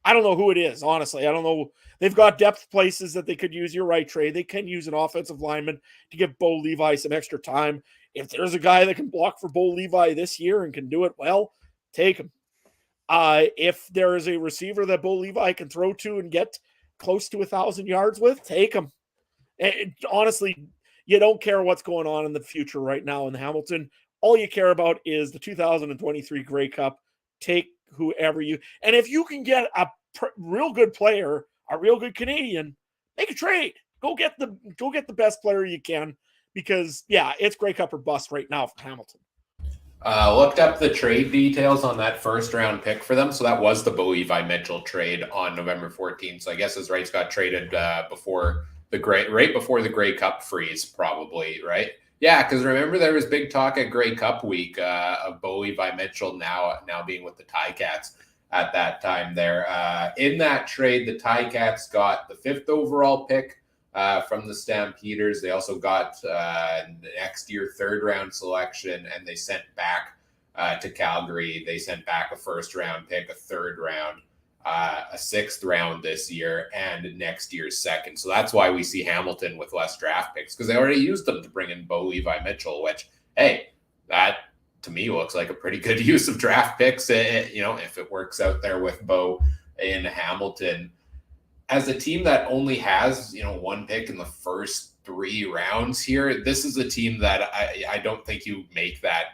I don't know who it is, honestly. I don't know. They've got depth places that they could use. You're right, Trey. They can use an offensive lineman to give Bo Levi some extra time. If there's a guy that can block for Bo Levi this year and can do it well, take him. If there is a receiver that Bo Levi can throw to and get close to 1,000 yards with, take him. Honestly, you don't care what's going on in the future right now in Hamilton. All you care about is the 2023 Grey Cup. Take whoever you, and if you can get a real good player, a real good Canadian, make a trade. Go get the best player you can, because yeah, it's Grey Cup or bust right now for Hamilton. Looked up the trade details on that first round pick for them. So that was the Bo Levi Mitchell trade on November 14th. So I guess his rights got traded right before the Grey Cup freeze, probably, right? Yeah, because remember there was big talk at Grey Cup week of Bo Levi Mitchell now being with the Ticats at that time there. In that trade, the Ticats got the 5th overall pick from the Stampeders. They also got next year 3rd round selection, and they sent back to Calgary. They sent back a 1st round pick, a 3rd round, a 6th round this year, and next year's 2nd. So that's why we see Hamilton with less draft picks, because they already used them to bring in Bo Levi Mitchell, which, hey, that to me looks like a pretty good use of draft picks. If it works out there with Bo in Hamilton. As a team that only has, 1 pick in the first 3 rounds here, this is a team that I don't think you make that,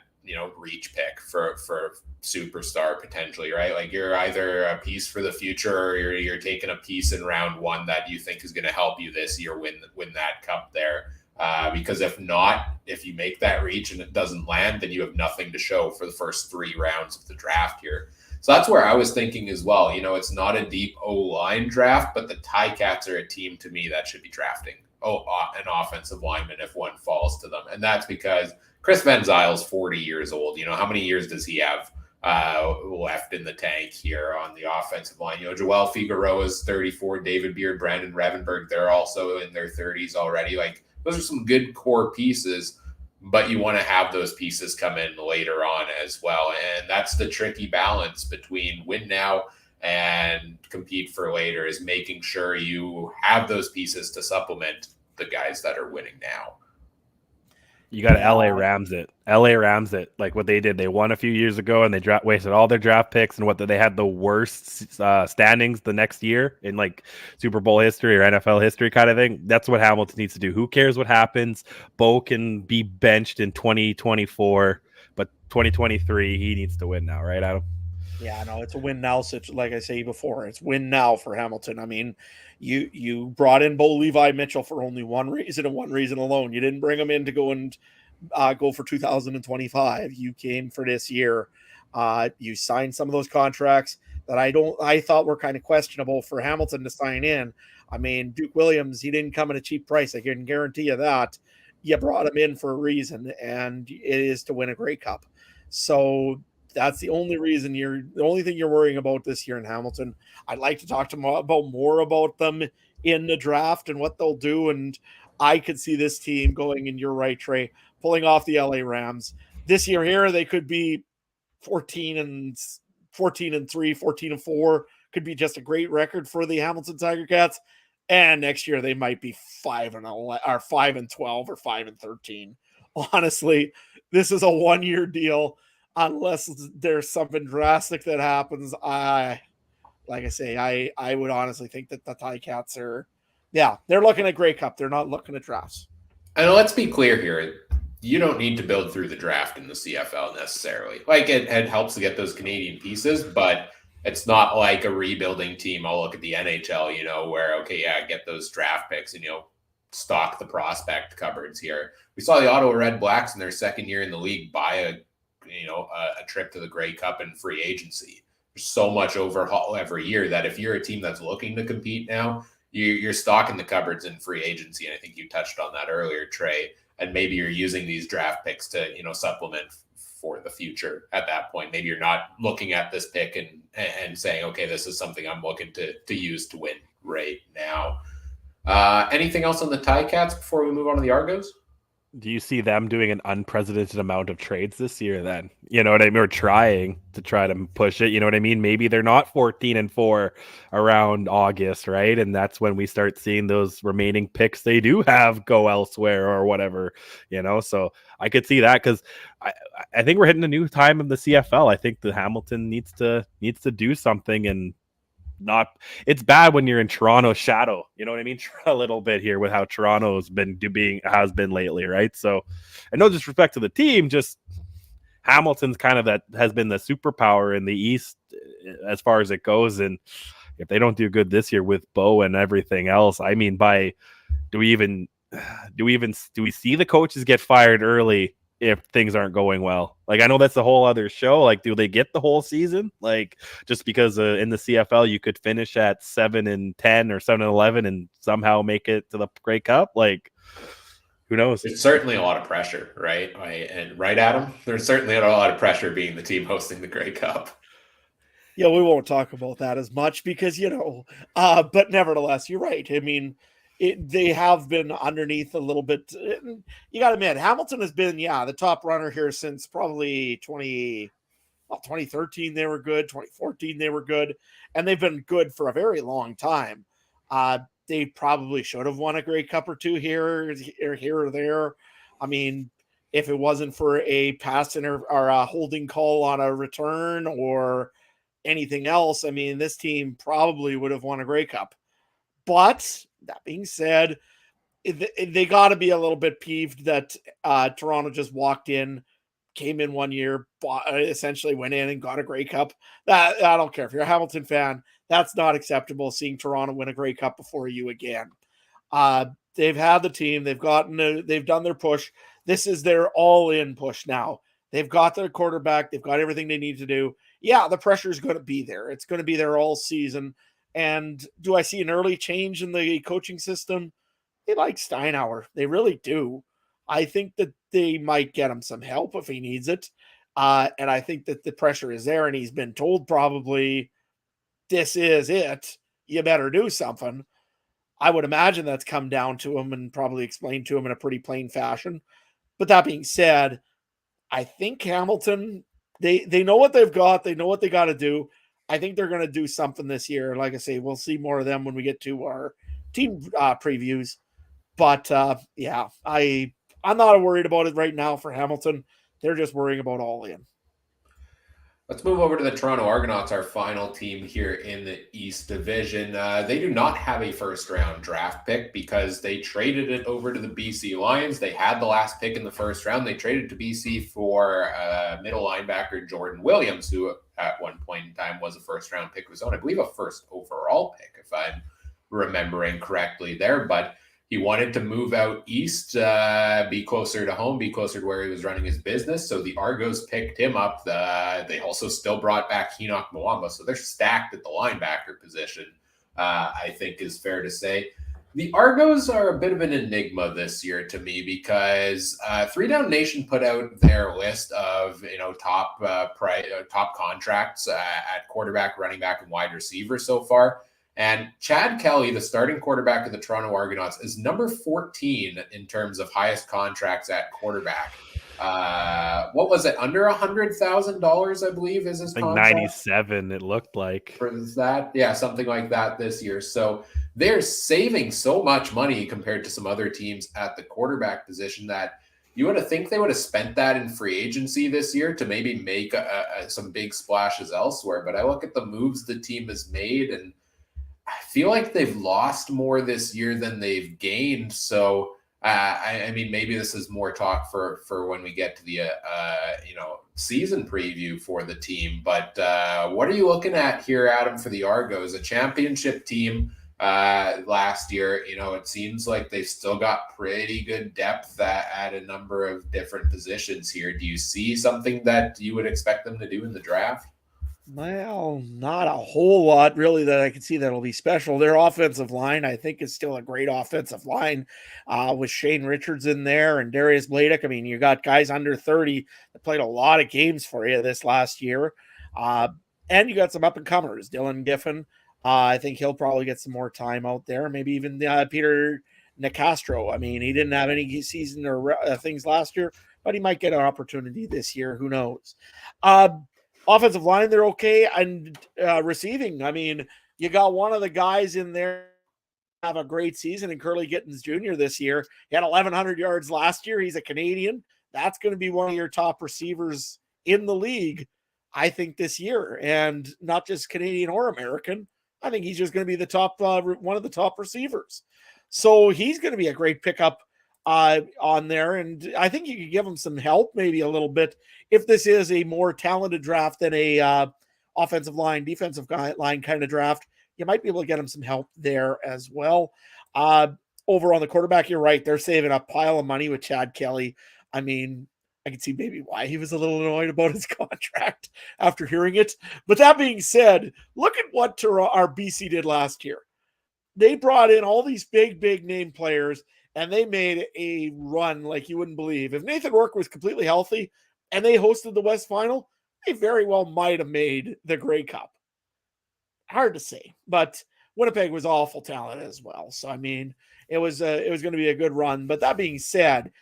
reach pick for superstar potentially, right? Like you're either a piece for the future, or you're taking a piece in round 1 that you think is going to help you this year win that cup there. Because if not, if you make that reach and it doesn't land, then you have nothing to show for the first 3 rounds of the draft here. So that's where I was thinking as well. It's not a deep O-line draft, but the Ticats are a team to me that should be drafting an offensive lineman if one falls to them. And that's because Chris Van Zyle's 40 years old. How many years does he have left in the tank here on the offensive line. Joel Figueroa is 34, David Beard, Brandon Revenberg, they're also in their 30s already. Like, those are some good core pieces, but you want to have those pieces come in later on as well. And that's the tricky balance between win now and compete for later, is making sure you have those pieces to supplement the guys that are winning now. You got to LA Rams it. LA Rams it. Like what they did. They won a few years ago and they wasted all their draft picks, and they had the worst standings the next year in like Super Bowl history or NFL history kind of thing. That's what Hamilton needs to do. Who cares what happens? Bo can be benched in 2024, but 2023, he needs to win now, right, Adam? Yeah, no, it's a win now. Like I say before, it's win now for Hamilton. I mean, you brought in Bo Levi Mitchell for only one reason and one reason alone. You didn't bring him in to go and go for 2025. You came for this year. You signed some of those contracts that I thought were kind of questionable for Hamilton to sign in. I mean, Duke Williams, he didn't come at a cheap price. I can guarantee you that. You brought him in for a reason, and it is to win a Grey Cup. So that's the only thing you're worrying about this year in Hamilton. I'd like to talk to more about them in the draft and what they'll do. And I could see this team going, and you're right, Trey, pulling off the LA Rams this year. Here they could be 14-3, 14-4, could be just a great record for the Hamilton Tiger Cats. And next year they might be 5-11 or 5-12 or 5-13. Honestly, this is a 1-year deal. Unless there's something drastic that happens, I would honestly think that the Ticats are, they're looking at Grey Cup. They're not looking at drafts. And let's be clear here. You don't need to build through the draft in the CFL necessarily. Like, it helps to get those Canadian pieces, but it's not like a rebuilding team. I'll look at the NHL, where, get those draft picks and, stock the prospect cupboards here. We saw the Ottawa Red Blacks in their second year in the league buy a trip to the Grey Cup and free agency. There's so much overhaul every year that if you're a team that's looking to compete now, you're stocking the cupboards in free agency. And I think you touched on that earlier, Trey. And maybe you're using these draft picks to, supplement for the future at that point. Maybe you're not looking at this pick and saying, okay, this is something I'm looking to use to win right now. Anything else on the Ticats before we move on to the Argos? Do you see them doing an unprecedented amount of trades this year then? You know what I mean? Or trying to push it. You know what I mean? Maybe they're not 14-4 around August, right? And that's when we start seeing those remaining picks they do have go elsewhere or whatever, So I could see that, because I think we're hitting a new time in the CFL. I think the Hamilton needs to do something, and it's bad when you're in Toronto's shadow, you know what I mean? A little bit here with how Toronto's been lately, right? So, and no disrespect to the team, just Hamilton's kind of that has been the superpower in the East as far as it goes. And if they don't do good this year with Bo and everything else, I mean, do we see the coaches get fired early if things aren't going well? Like, I know that's a whole other show. Like, do they get the whole season? Like, just because in the CFL you could finish at 7-10 or 7-11 and somehow make it to the Grey Cup? Like, who knows? It's certainly a lot of pressure, right? And right, Adam? There's certainly a lot of pressure being the team hosting the Grey Cup. Yeah, we won't talk about that as much because, but nevertheless, you're right. I mean, they have been underneath a little bit. You got to admit, Hamilton has been, the top runner here since probably 2013. They were good. 2014, they were good. And they've been good for a very long time. They probably should have won a Grey Cup or two here or there. I mean, if it wasn't for a pass or a holding call on a return or anything else, I mean, this team probably would have won a Grey Cup. But that being said, they got to be a little bit peeved that Toronto just walked in, came in 1 year, essentially went in and got a Grey Cup. That I don't care if you're a Hamilton fan, that's not acceptable. Seeing Toronto win a Grey Cup before you again. They've had the team, they've done their push. This is their all-in push now. They've got their quarterback, they've got everything they need to do. Yeah, the pressure is going to be there. It's going to be there all season. And do I see an early change in the coaching system? They like Steinauer. They really do. I think that they might get him some help if he needs it. And I think that the pressure is there, and he's been told probably this is it. You better do something. I would imagine that's come down to him and probably explained to him in a pretty plain fashion. But that being said, I think Hamilton, they know what they've got. They know what they got to do. I think they're going to do something this year. Like I say, we'll see more of them when we get to our team previews. But yeah, I'm not worried about it right now for Hamilton. They're just worrying about all in. Let's move over to the Toronto Argonauts, our final team here in the East Division. They do not have a first-round draft pick because they traded it over to the BC Lions. They had the last pick in the first round. They traded to BC for middle linebacker Jordan Williams, who at one point in time was a first-round pick of his own. I believe a first overall pick, if I'm remembering correctly there. But he wanted to move out east, be closer to home, be closer to where he was running his business. So the Argos picked him up. They also still brought back Enoch Mwamba. So they're stacked at the linebacker position, I think is fair to say. The Argos are a bit of an enigma this year to me because Three Down Nation put out their list of top contracts at quarterback, running back, and wide receiver so far. And Chad Kelly, the starting quarterback of the Toronto Argonauts, is number 14 in terms of highest contracts at quarterback. What was it? Under $100,000, I believe, is his contract. 97, it looked like. For that, yeah, something like that this year. So they're saving so much money compared to some other teams at the quarterback position that you would have think they would have spent that in free agency this year to maybe make some big splashes elsewhere. But I look at the moves the team has made, and I feel like they've lost more this year than they've gained. So, I mean, maybe this is more talk for when we get to the, season preview for the team. But what are you looking at here, Adam, for the Argos? A championship team last year. It seems like they've still got pretty good depth at a number of different positions here. Do you see something that you would expect them to do in the draft? Well, not a whole lot really that I can see that'll be special. Their offensive line, I think, is still a great offensive line with Shane Richards in there and Darius Blaydick. I mean, you got guys under 30 that played a lot of games for you this last year. And you got some up-and-comers. Dylan Giffen, I think he'll probably get some more time out there. Maybe even Peter Nicastro. I mean, he didn't have any season or things last year, but he might get an opportunity this year. Who knows? Offensive line, they're okay. And receiving, I mean, you got one of the guys in there have a great season in Curly Gittens Jr. this year. He had 1,100 yards last year. He's a Canadian. That's going to be one of your top receivers in the league, I think, this year. And not just Canadian or American. I think he's just going to be the top, one of the top receivers. So he's going to be a great pickup on there. And I think you could give him some help, maybe a little bit, if this is a more talented draft than a offensive line, defensive line kind of draft. You might be able to get him some help there as well. Over on the quarterback, you're right. They're saving a pile of money with Chad Kelly. I mean, I can see maybe why he was a little annoyed about his contract after hearing it. But that being said, look at what our BC did last year. They brought in all these big name players, and they made a run like you wouldn't believe. If Nathan Rourke was completely healthy and they hosted the West Final, they very well might have made the Grey Cup. Hard to say, but Winnipeg was awful talented as well. So, I mean, it was going to be a good run. But that being said,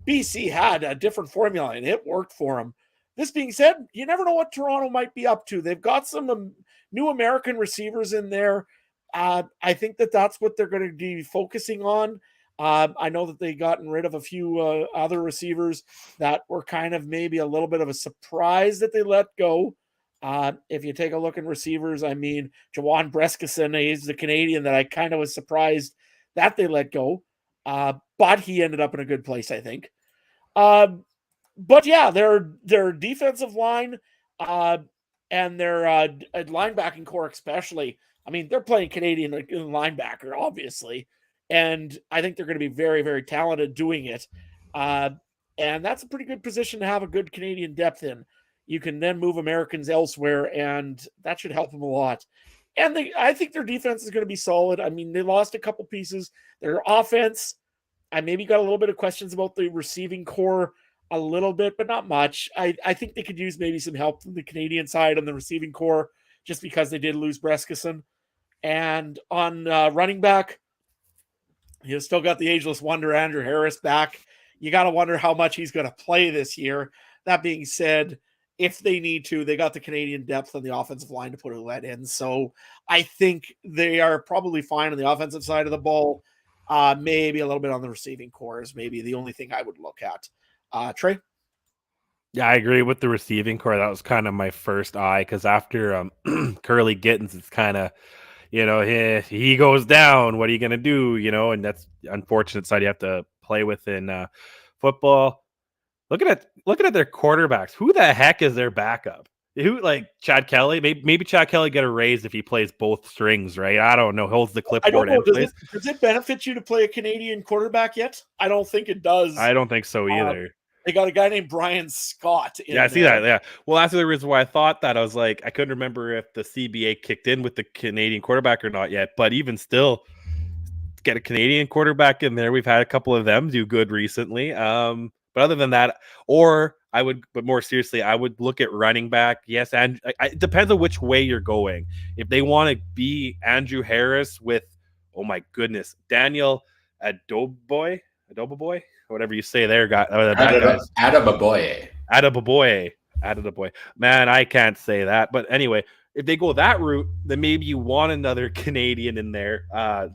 BC had a different formula, and it worked for them. This being said, you never know what Toronto might be up to. They've got some new American receivers in there. I think that's what they're going to be focusing on. I know that they gotten rid of a few other receivers that were kind of maybe a little bit of a surprise that they let go. If you take a look at receivers, I mean, Jawan Breskeson, he's the Canadian that I kind of was surprised that they let go. But he ended up in a good place, I think. But yeah, their defensive line and their linebacking core especially, I mean, they're playing Canadian linebacker, obviously. And I think they're going to be very, very talented doing it. And that's a pretty good position to have a good Canadian depth in. You can then move Americans elsewhere, and that should help them a lot. And I think their defense is going to be solid. I mean, they lost a couple pieces. Their offense, I maybe got a little bit of questions about the receiving core. a little bit, but not much. I think they could use maybe some help from the Canadian side on the receiving core, just because they did lose Breskison. And on running back, you still got the ageless wonder, Andrew Harris, back. You got to wonder how much he's going to play this year. That being said, if they need to, they got the Canadian depth on the offensive line to put Ouellette in. So I think they are probably fine on the offensive side of the ball. Maybe a little bit on the receiving core is maybe the only thing I would look at. Trey? Yeah, I agree with the receiving core. That was kind of my first eye, because after Curly Gittins, it's kind of, he goes down. What are you going to do? And that's the unfortunate side you have to play with in football. Looking at their quarterbacks, who the heck is their backup? Who, like Chad Kelly? Maybe Chad Kelly get a raise if he plays both strings, right? I don't know. Holds the clipboard. I don't know. Does it benefit you to play a Canadian quarterback yet? I don't think it does. I don't think so either. They got a guy named Brian Scott. I see that. Yeah. Well, that's the reason why I thought that. I was like, I couldn't remember if the CBA kicked in with the Canadian quarterback or not yet. But even still, get a Canadian quarterback in there. We've had a couple of them do good recently. But other than that, but more seriously, I would look at running back. Yes, and it depends on which way you're going. If they want to be Andrew Harris with, oh my goodness, Daniel Adoboy, whatever you say there, Adababoye. Man, I can't say that. But anyway, if they go that route, then maybe you want another Canadian in there,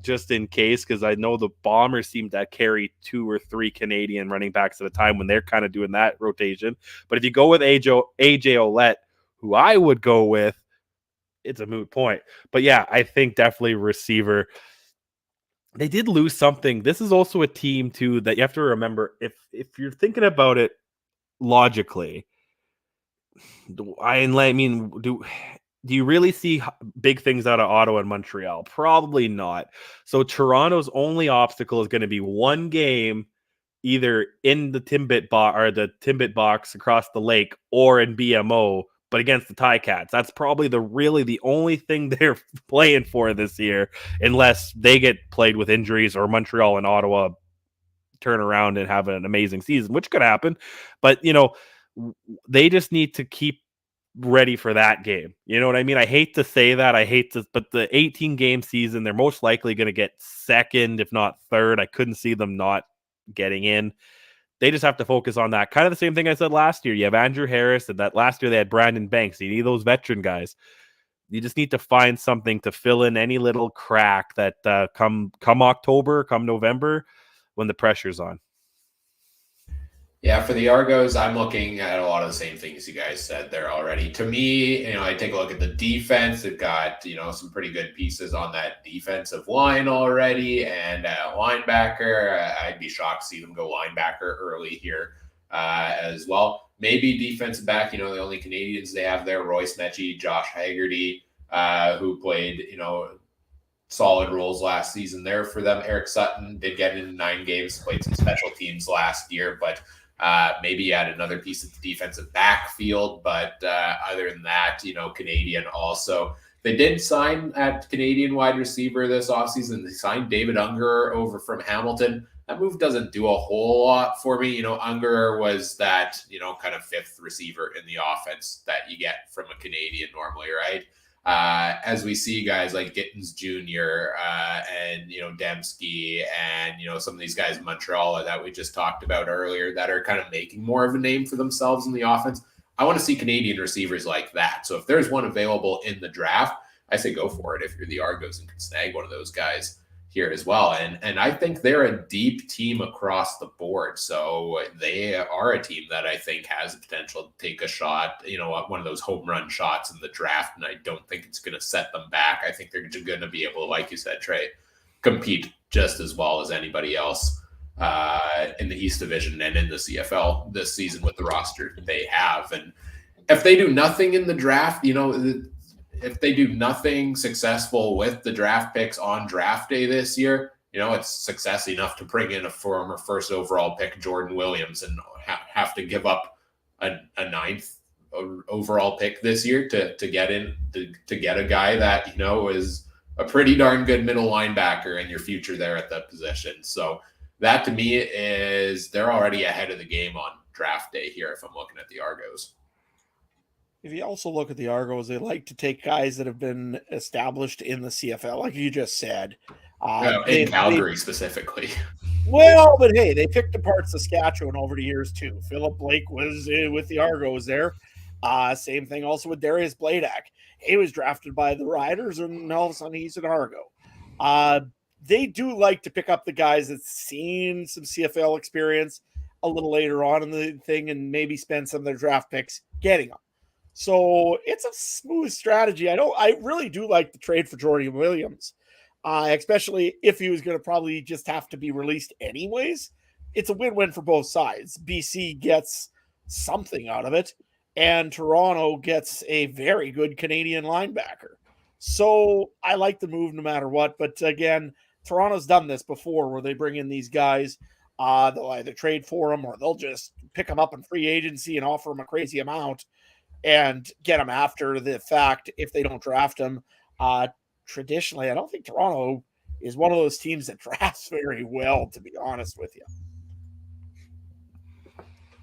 just in case, because I know the Bombers seem to carry 2 or 3 Canadian running backs at a time when they're kind of doing that rotation. But if you go with AJ Ouellette, who I would go with, it's a moot point. But yeah, I think definitely receiver. They did lose something. This is also a team too that you have to remember. If you're thinking about it logically, do you really see big things out of Ottawa and Montreal? Probably not. So Toronto's only obstacle is going to be one game, either in the Timbit box across the lake, or in BMO, but against the Ticats. That's probably the only thing they're playing for this year, unless they get played with injuries or Montreal and Ottawa turn around and have an amazing season, which could happen. But, they just need to keep ready for that game. You know what I mean? I hate to say that. But the 18-game season, they're most likely going to get second, if not third. I couldn't see them not getting in. They just have to focus on that. Kind of the same thing I said last year. You have Andrew Harris, and that last year they had Brandon Banks. You need those veteran guys. You just need to find something to fill in any little crack that come October, come November, when the pressure's on. Yeah, for the Argos, I'm looking at a lot of the same things you guys said there already. To me, I take a look at the defense. They've got, some pretty good pieces on that defensive line already, and linebacker. I'd be shocked to see them go linebacker early here as well. Maybe defensive back, the only Canadians they have there, Royce Mechie, Josh Haggerty, who played, solid roles last season there for them. Eric Sutton did get into 9 games, played some special teams last year, but maybe add another piece of the defensive backfield. But other than that, Canadian also. They did sign at Canadian wide receiver this offseason. They signed David Unger over from Hamilton. That move doesn't do a whole lot for me. Unger was that, kind of 5th receiver in the offense that you get from a Canadian normally, right? As we see guys like Gittins Jr. And Dembski and some of these guys in Montreal that we just talked about earlier that are kind of making more of a name for themselves in the offense. I want to see Canadian receivers like that. So if there's one available in the draft, I say go for it if you're the Argos and can snag one of those guys here as well. And I think they're a deep team across the board. So they are a team that I think has the potential to take a shot, one of those home run shots in the draft. And I don't think it's going to set them back. I think they're going to be able to, like you said, Trey, compete just as well as anybody else in the East Division and in the CFL this season with the roster they have. And if they do nothing in the draft, if they do nothing successful with the draft picks on draft day this year, it's success enough to bring in a former 1st overall pick, Jordan Williams, and have to give up a 9th overall pick this year to get a guy that, is a pretty darn good middle linebacker in your future there at that position. So that to me is they're already ahead of the game on draft day here if I'm looking at the Argos. If you also look at the Argos, they like to take guys that have been established in the CFL, like you just said. In Calgary specifically. Well, but hey, they picked apart Saskatchewan over the years too. Philip Blake was with the Argos there. Same thing also with Darius Bladak. He was drafted by the Riders, and all of a sudden he's an Argo. They do like to pick up the guys that's seen some CFL experience a little later on in the thing and maybe spend some of their draft picks getting them. So it's a smooth strategy. I really do like the trade for Jordan Williams, especially if he was going to probably just have to be released anyways. It's a win-win for both sides. BC gets something out of it, and Toronto gets a very good Canadian linebacker. So I like the move no matter what. But again, Toronto's done this before where they bring in these guys. They'll either trade for them or they'll just pick them up in free agency and offer them a crazy amount and get them after the fact if they don't draft them. Traditionally, I don't think Toronto is one of those teams that drafts very well, to be honest with you.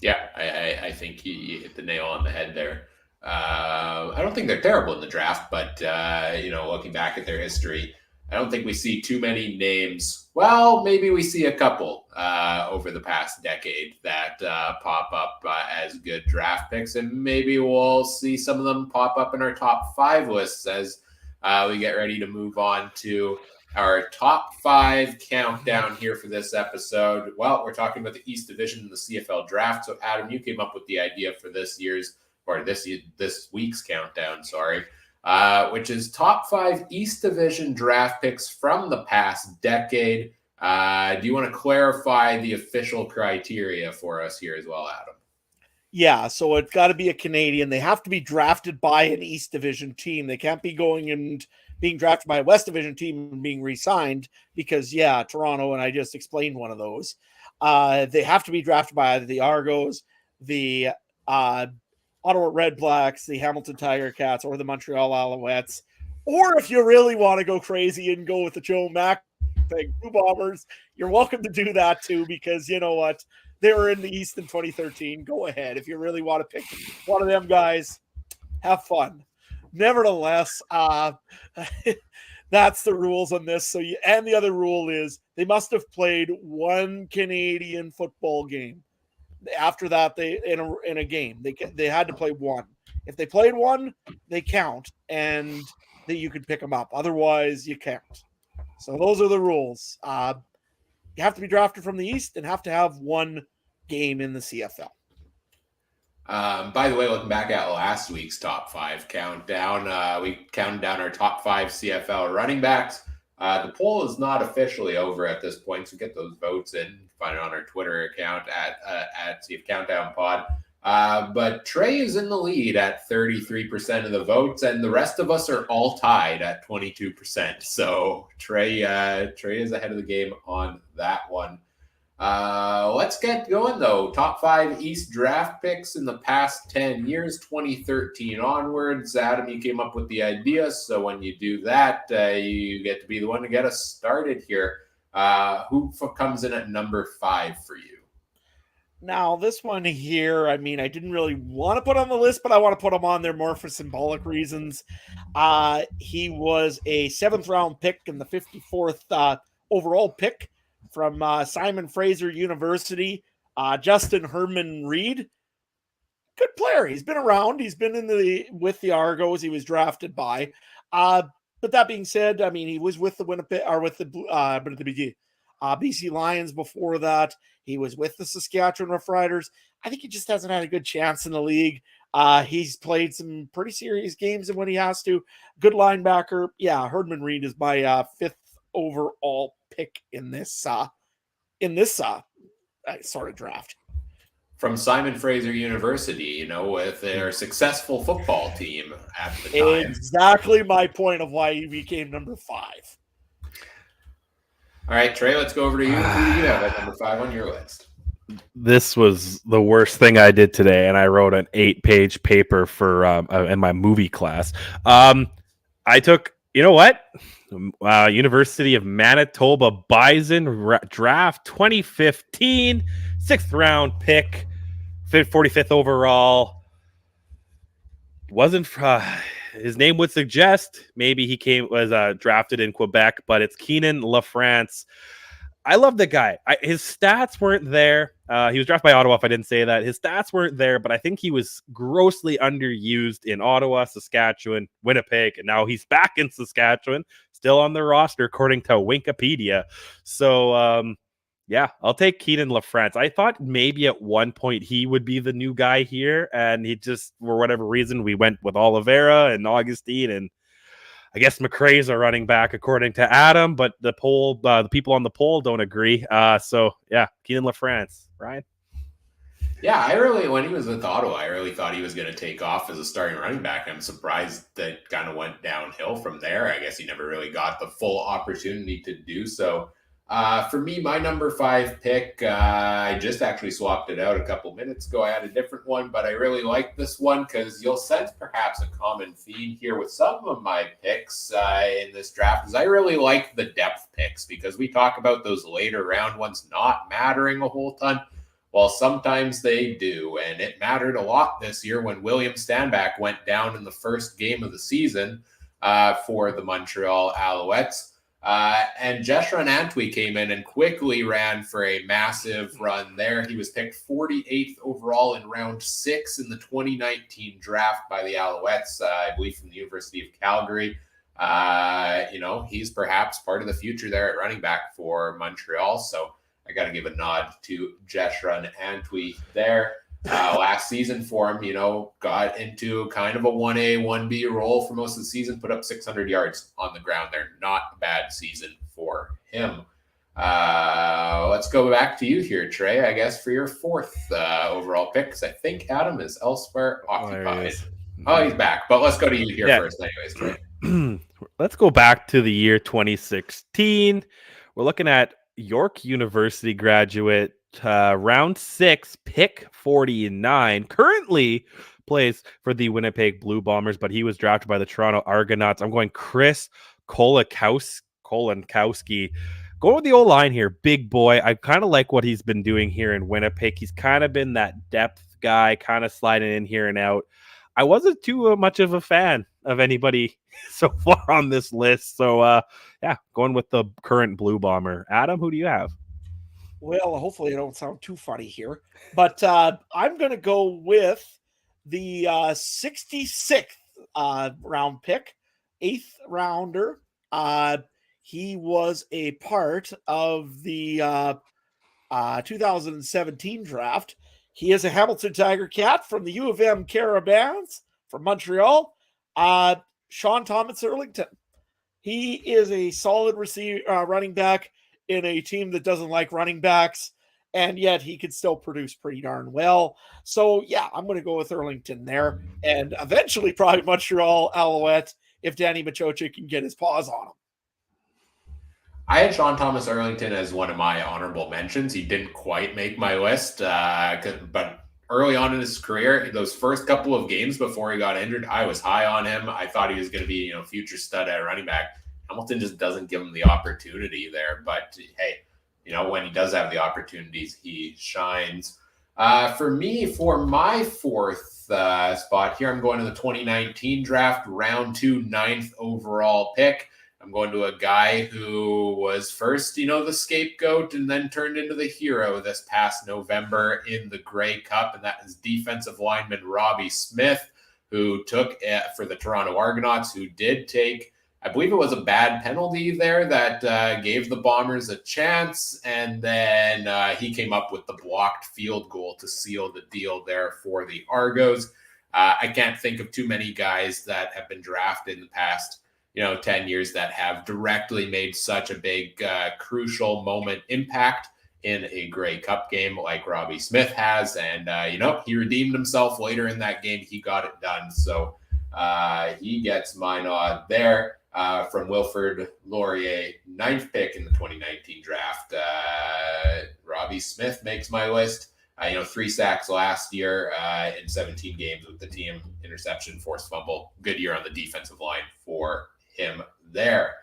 Yeah, I think you hit the nail on the head there. I don't think they're terrible in the draft, but looking back at their history, I don't think we see too many names. Well, maybe we see a couple over the past decade that pop up as good draft picks, and maybe we'll see some of them pop up in our top 5 lists as we get ready to move on to our top 5 countdown here for this episode. Well, we're talking about the East Division in the CFL Draft. So, Adam, you came up with the idea for this week's countdown. Which is top 5 East Division draft picks from the past decade. Do you want to clarify the official criteria for us here as well, Adam? Yeah, so it's got to be a Canadian. They have to be drafted by an East Division team. They can't be going and being drafted by a West Division team and being re-signed because, Toronto, and I just explained one of those. They have to be drafted by either the Argos, the Ottawa Red Blacks, the Hamilton Tiger Cats, or the Montreal Alouettes. Or if you really want to go crazy and go with the Joe Mack thing, Blue Bombers, you're welcome to do that too, because you know what? They were in the East in 2013. Go ahead. If you really want to pick one of them guys, have fun. Nevertheless, that's the rules on this. And the other rule is they must have played one Canadian football game. After that, they in a game they had to play one. If they played one, they count, and that you could pick them up. Otherwise, you can't. So those are the rules. You have to be drafted from the East and have to have one game in the CFL. By the way, looking back at last week's top 5 countdown, we counted down our top 5 CFL running backs. The poll is not officially over at this point, so get those votes in. Find it on our Twitter account at CF Countdown Pod. But Trey is in the lead at 33% of the votes, and the rest of us are all tied at 22%. So Trey is ahead of the game on that one. Let's get going, though. Top 5 East draft picks in the past 10 years, 2013 onwards. Adam, you came up with the idea, so when you do that, you get to be the one to get us started here. Who comes in at number 5 for you? Now, this one here, I didn't really want to put on the list, but I want to put him on there more for symbolic reasons. He was a 7th round pick and the 54th overall pick from Simon Fraser University, Justin Herman Reed. Good player. He's been around. He's been with the Argos. He was drafted by. But that being said, he was with the BC Lions before that. He was with the Saskatchewan Roughriders. I think he just hasn't had a good chance in the league. He's played some pretty serious games when he has to. Good linebacker. Yeah, Herdman Reed is my 5th overall pick in this sort of draft. From Simon Fraser University, with their successful football team at the time. Exactly my point of why he became number 5. All right, Trey, let's go over to you. Who do you have at number 5 on your list? This was the worst thing I did today, and I wrote an 8-page paper for in my movie class. I took, University of Manitoba Bison draft 2015, 6th round pick, picked 45th overall. Wasn't his name would suggest maybe he was drafted in Quebec, but it's Keenan LaFrance. I love the guy. His stats weren't there. He was drafted by Ottawa, if I didn't say that. His stats weren't there, but I think he was grossly underused in Ottawa, Saskatchewan, Winnipeg, and now he's back in Saskatchewan, still on the roster, according to Wikipedia. So, yeah, I'll take Keenan LaFrance. I thought maybe at one point he would be the new guy here, and he just, for whatever reason, we went with Oliveira and Augustine, and I guess McRae's a running back according to Adam, but the people on the poll don't agree. So yeah, Keenan LaFrance, Ryan. Yeah, when he was with Ottawa, I really thought he was going to take off as a starting running back. I'm surprised that kind of went downhill from there. I guess he never really got the full opportunity to do so. For me, my number 5 pick, I just actually swapped it out a couple minutes ago. I had a different one, but I really like this one because you'll sense perhaps a common theme here with some of my picks in this draft. Is I really like the depth picks because we talk about those later round ones not mattering a whole ton. Well, sometimes they do, and it mattered a lot this year when William Stanback went down in the first game of the season for the Montreal Alouettes. And Jeshurun Antwi came in and quickly ran for a massive run there. He was picked 48th overall in round 6 in the 2019 draft by the Alouettes, I believe from the University of Calgary. He's perhaps part of the future there at running back for Montreal. So I got to give a nod to Jeshurun Antwi there. Last season for him, got into kind of a 1A, 1B role for most of the season, put up 600 yards on the ground there. Not a bad season for him. Let's go back to you here, Trey, I guess, for your 4th overall pick, because I think Adam is elsewhere occupied. Oh, he's back. But let's go to you here first anyways, Trey. Let's go back to the year 2016. We're looking at York University graduate, round 6, pick 49. Currently plays for the Winnipeg Blue Bombers, but he was drafted by the Toronto Argonauts. I'm going Chris Kolankowski. Going with the O-line here, big boy. I kind of like what he's been doing here in Winnipeg. He's kind of been that depth guy, kind of sliding in here and out. I wasn't too much of a fan of anybody so far on this list. So, going with the current Blue Bomber. Adam, who do you have? Well, hopefully I don't sound too funny here, but I'm going to go with the 66th round pick, 8th rounder. He was a part of the 2017 draft. He is a Hamilton Tiger Cat from the U of M Carabins from Montreal. Sean Thomas Erlington. He is a solid running back in a team that doesn't like running backs, and yet he could still produce pretty darn well. So, yeah, I'm going to go with Erlington there, and eventually probably Montreal Alouettes if Danny Machocha can get his paws on him. I had Sean Thomas Erlington as one of my honorable mentions. He didn't quite make my list, but early on in his career, those first couple of games before he got injured, I was high on him. I thought he was going to be, future stud at running back. Hamilton just doesn't give him the opportunity there. But hey, when he does have the opportunities, he shines. For me, for my 4th spot here, I'm going to the 2019 draft, round 2, 9th overall pick. I'm going to a guy who was first, the scapegoat and then turned into the hero this past November in the Grey Cup, and that is defensive lineman Robbie Smith, who took for the Toronto Argonauts, who did take, I believe it was a bad penalty there that gave the Bombers a chance, and then he came up with the blocked field goal to seal the deal there for the Argos. I can't think of too many guys that have been drafted in the past 10 years that have directly made such a big, crucial moment impact in a Grey Cup game like Robbie Smith has. And, he redeemed himself later in that game. He got it done. So he gets my nod there from Wilfrid Laurier, 9th pick in the 2019 draft. Robbie Smith makes my list. 3 sacks last year in 17 games with the team, interception, forced fumble. Good year on the defensive line for him there.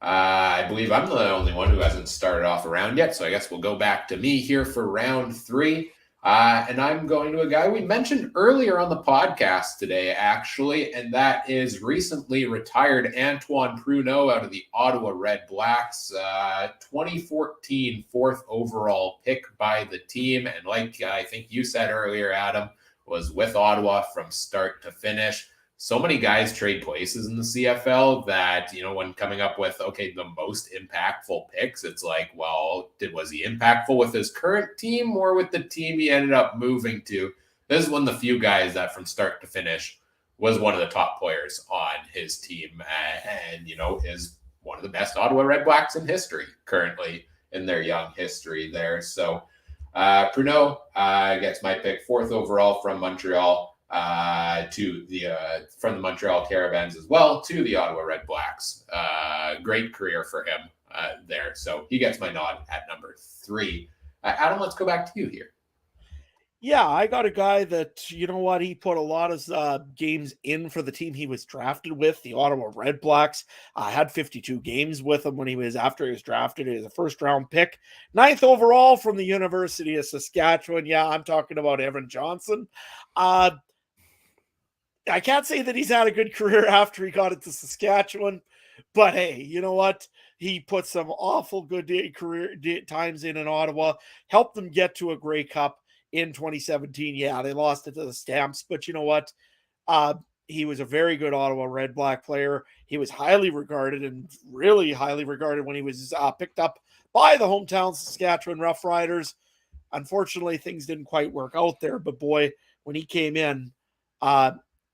I believe I'm the only one who hasn't started off a round yet, so I guess we'll go back to me here for round 3. And I'm going to a guy we mentioned earlier on the podcast today, actually, and that is recently retired Antoine Pruneau out of the Ottawa Red Blacks, 2014 fourth overall pick by the team. And like I think you said earlier, Adam, was with Ottawa from start to finish. So many guys trade places in the CFL that, when coming up with, okay, the most impactful picks, it's like, well, was he impactful with his current team or with the team he ended up moving to? This is one of the few guys that from start to finish was one of the top players on his team and is one of the best Ottawa Red Blacks in history currently in their young history there. So Pruneau gets my pick, fourth overall from Montreal. To the from the Montreal Caravans as well to the Ottawa Red Blacks. Great career for him there. So he gets my nod at number 3. Adam, let's go back to you here. Yeah, I got a guy that, he put a lot of games in for the team he was drafted with, the Ottawa Red Blacks. I had 52 games with him after he was drafted. He was a first-round pick, 9th overall from the University of Saskatchewan. Yeah, I'm talking about Evan Johnson. I can't say that he's had a good career after he got into Saskatchewan, but hey, you know what? He put some awful good times in Ottawa, helped them get to a Grey Cup in 2017. Yeah, they lost it to the Stamps, but you know what? He was a very good Ottawa Red Black player. He was highly regarded and really highly regarded when he was picked up by the hometown Saskatchewan Roughriders. Unfortunately, things didn't quite work out there, but boy, when he came in,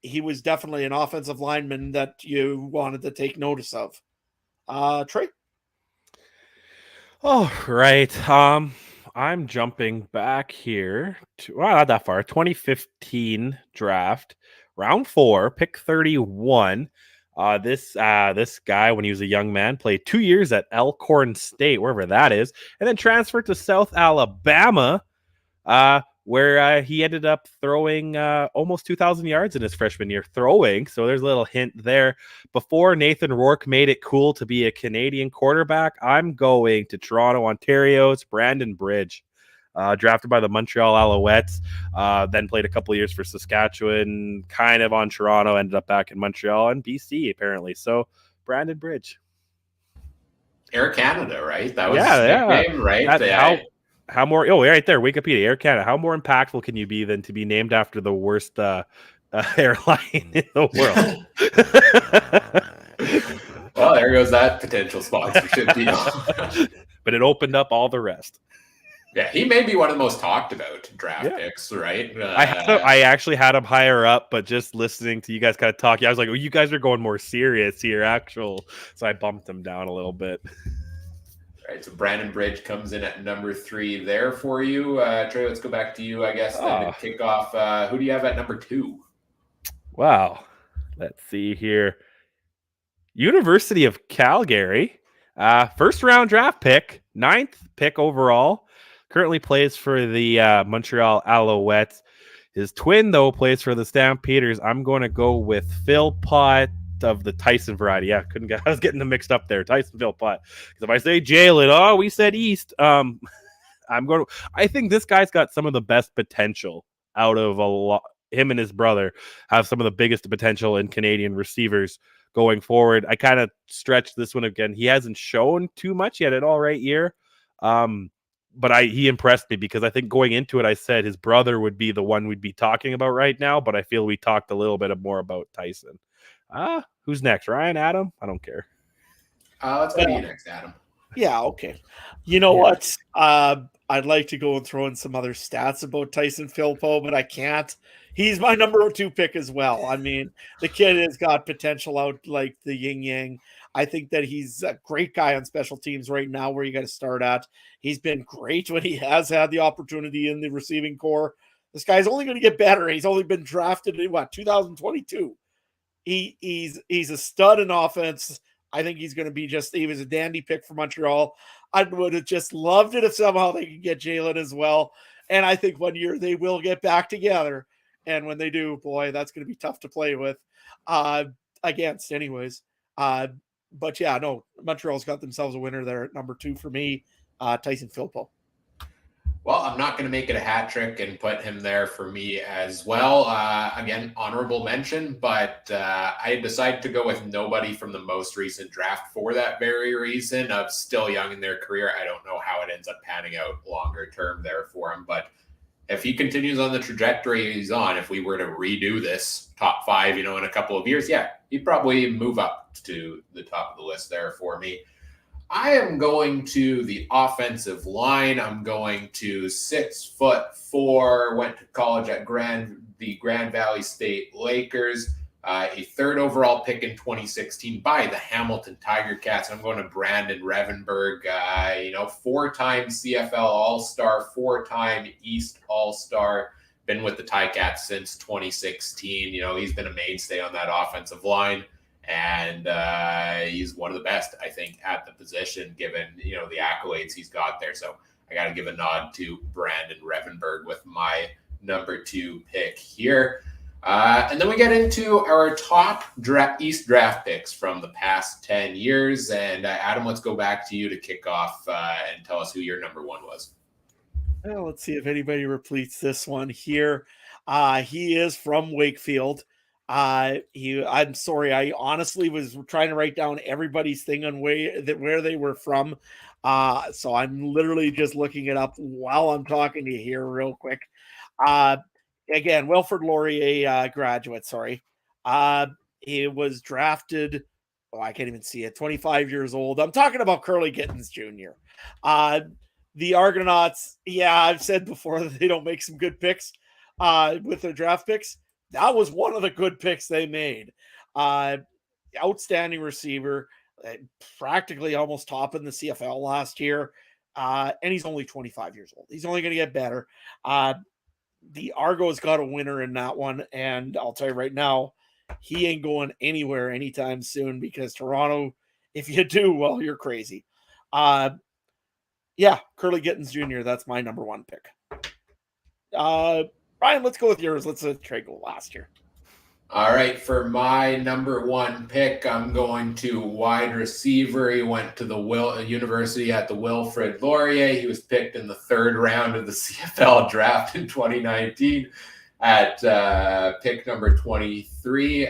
he was definitely an offensive lineman that you wanted to take notice of. Trey? Oh, right. I'm jumping back here to, well, not that far. 2015 draft, round 4, pick 31. This guy, when he was a young man, played 2 years at Elkhorn State, wherever that is, and then transferred to South Alabama, where he ended up throwing almost 2,000 yards in his freshman year throwing. So there's a little hint there. Before Nathan Rourke made it cool to be a Canadian quarterback, I'm going to Toronto, Ontario's Brandon Bridge. Drafted by the Montreal Alouettes, then played a couple of years for Saskatchewan, kind of on Toronto, ended up back in Montreal and BC, apparently. So Brandon Bridge. Air Canada, right? That was his nickname, right? How more? Oh, right there, Wikipedia, Air Canada. How more impactful can you be than to be named after the worst airline in the world? Well, there goes that potential sponsorship deal. But it opened up all the rest. Yeah, he may be one of the most talked about draft picks, right? I actually had him higher up, but just listening to you guys kind of talk, I was like, "Oh, you guys are going more serious here, actual." So I bumped him down a little bit. All right, so Brandon Bridge comes in at number 3 there for you. Trey, let's go back to you, I guess, then to kick off. Who do you have at number 2? Wow. Let's see here. University of Calgary. First round draft pick, 9th pick overall. Currently plays for the Montreal Alouettes. His twin, though, plays for the Stampeders. I'm going to go with Philpott of the Tyson variety. Yeah, I was getting them mixed up there. Tyson Philpott. Because if I say Jalen, we said East. I think this guy's got some of the best potential out of a lot. Him and his brother have some of the biggest potential in Canadian receivers going forward. I kind of stretched this one again. He hasn't shown too much yet, an all right year. But he impressed me because I think going into it, I said his brother would be the one we'd be talking about right now, but I feel we talked a little bit more about Tyson. Who's next? Ryan, Adam? I don't care. Let's go to you next, Adam. Yeah, okay. You know what? I'd like to go and throw in some other stats about Tyson Philpo, but I can't. He's my number 2 pick as well. I mean, the kid has got potential out like the yin-yang. I think that he's a great guy on special teams right now where you got to start at. He's been great when he has had the opportunity in the receiving corps. This guy's only going to get better. He's only been drafted in 2022. He's a stud in offense. I think he's going to be he was a dandy pick for Montreal. I would have just loved it if somehow they could get Jalen as well. And I think one year they will get back together. And when they do, boy, that's going to be tough to play with against anyways. But yeah, no, Montreal's got themselves a winner there at number 2 for me, Tyson Philpo. Well, I'm not going to make it a hat trick and put him there for me as well. Again, honorable mention, but I decided to go with nobody from the most recent draft for that very reason of still young in their career. I don't know how it ends up panning out longer term there for him, but if he continues on the trajectory he's on, if we were to redo this top five, in a couple of years, yeah, he'd probably move up to the top of the list there for me. I am going to the offensive line. I'm going to 6'4", went to college at the Grand Valley State Lakers, a third overall pick in 2016 by the Hamilton Tiger Cats. I'm going to Brandon Revenberg, four-time CFL All-Star, four-time East All-Star, been with the Ticats since 2016. He's been a mainstay on that offensive line. And he's one of the best, I think, at the position, given, the accolades he's got there. So I got to give a nod to Brandon Revenberg with my number 2 pick here. And then we get into our top East draft picks from the past 10 years. And Adam, let's go back to you to kick off and tell us who your number 1 was. Well, let's see if anybody repeats this one here. He is from Wakefield. I'm sorry. I honestly was trying to write down everybody's thing on where they were from. So I'm literally just looking it up while I'm talking to you here real quick. Again, Wilfrid Laurier graduate. Sorry. He was drafted. Oh, I can't even see it. 25 years old. I'm talking about Curly Gittens Jr. The Argonauts. Yeah, I've said before that they don't make some good picks with their draft picks. That was one of the good picks they made. Outstanding receiver, practically almost top in the CFL last year. And he's only 25 years old. He's only going to get better. The Argos got a winner in that one. And I'll tell you right now, he ain't going anywhere anytime soon because Toronto, if you do, well, you're crazy. Curly Gittens Jr., that's my number 1 pick. Ryan, let's go with yours. Let's try to go last year. All right, for my number 1 pick, I'm going to wide receiver. He went to the University at the Wilfrid Laurier. He was picked in the 3rd round of the CFL Draft in 2019 at pick number 23.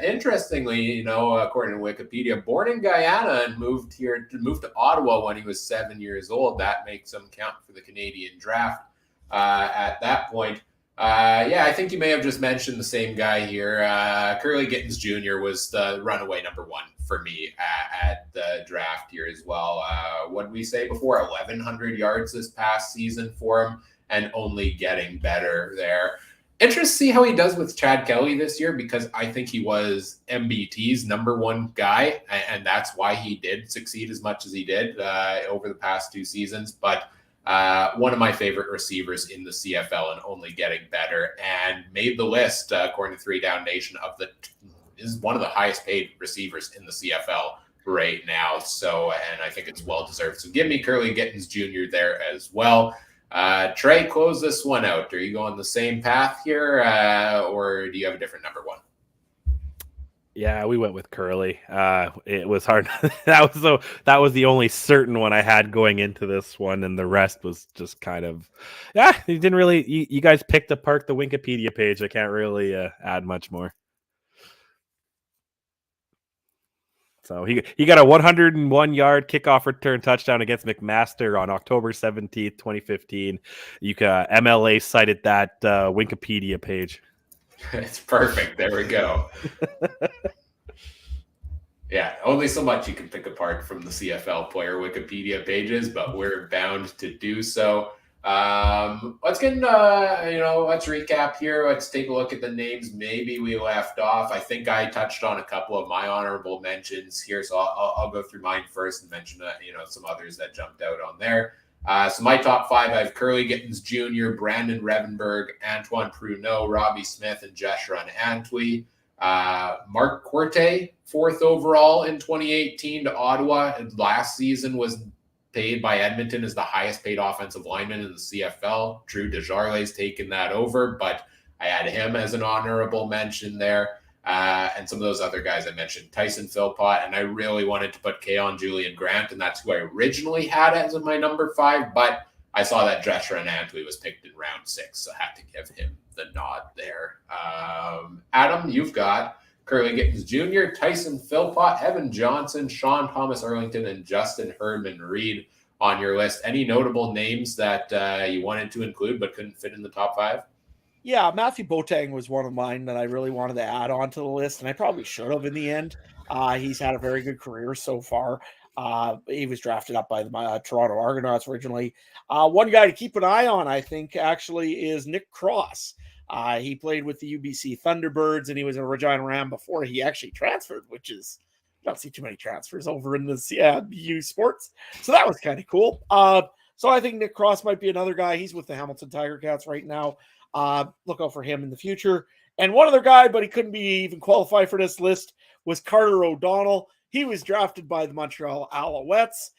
Interestingly, according to Wikipedia, born in Guyana and moved to Ottawa when he was 7 years old. That makes him count for the Canadian Draft. At that point, I think you may have just mentioned the same guy here. Curly Gittens Jr. was the runaway number 1 for me at the draft here as well. What did we say before? 1,100 yards this past season for him, and only getting better there. Interested to see how he does with Chad Kelly this year, because I think he was MBT's number 1 guy, and that's why he did succeed as much as he did over the past 2 seasons. But one of my favorite receivers in the CFL and only getting better, and made the list according to 3 Down Nation is one of the highest paid receivers in the CFL right now. So, and I think it's well deserved. So give me Curly Gittens Jr. there as well. Trey, close this one out. Are you going the same path here, or do you have a different number 1? Yeah, we went with Curly. It was hard. That was the only certain one I had going into this one, and the rest was just kind of, you didn't really. You guys picked apart the Wikipedia page. I can't really add much more. So he got a 101-yard kickoff return touchdown against McMaster on October 17th, 2015. You can MLA cited that Wikipedia page. It's perfect. There we go. Yeah, only so much you can pick apart from the CFL player Wikipedia pages, but we're bound to do so. Let's get let's recap here. Let's take a look at the names maybe we left off. I think I touched on a couple of my honorable mentions here, so I'll go through mine first and mention some others that jumped out on there. So my top 5, I have Curly Gittens Jr., Brandon Revenberg, Antoine Pruneau, Robbie Smith, and Jeshurun Antwi. Mark Corte, 4th overall in 2018 to Ottawa. And last season was paid by Edmonton as the highest paid offensive lineman in the CFL. Drew Desjardins taken that over, but I had him as an honorable mention there. And some of those other guys I mentioned, Tyson Philpott, and I really wanted to put Keon Julian Grant, and that's who I originally had as my number 5, but I saw that Joshua Antwi was picked in round 6, so I had to give him the nod there. Adam, you've got Curly Gittins Jr., Tyson Philpott, Evan Johnson, Sean Thomas Arlington, and Justin Herdman Reed on your list. Any notable names that you wanted to include but couldn't fit in the top 5? Yeah, Matthew Boateng was one of mine that I really wanted to add on to the list, and I probably should have in the end. He's had a very good career so far. He was drafted up by the Toronto Argonauts originally. One guy to keep an eye on, I think, actually, is Nick Cross. He played with the UBC Thunderbirds, and he was a Regina Ram before he actually transferred, which is, you don't see too many transfers over in the U sports. So that was kind of cool. So I think Nick Cross might be another guy. He's with the Hamilton Tiger Cats right now. Look out for him in the future. And one other guy, but he couldn't be even qualified for this list, was Carter O'Donnell. He was drafted by the Montreal Alouettes,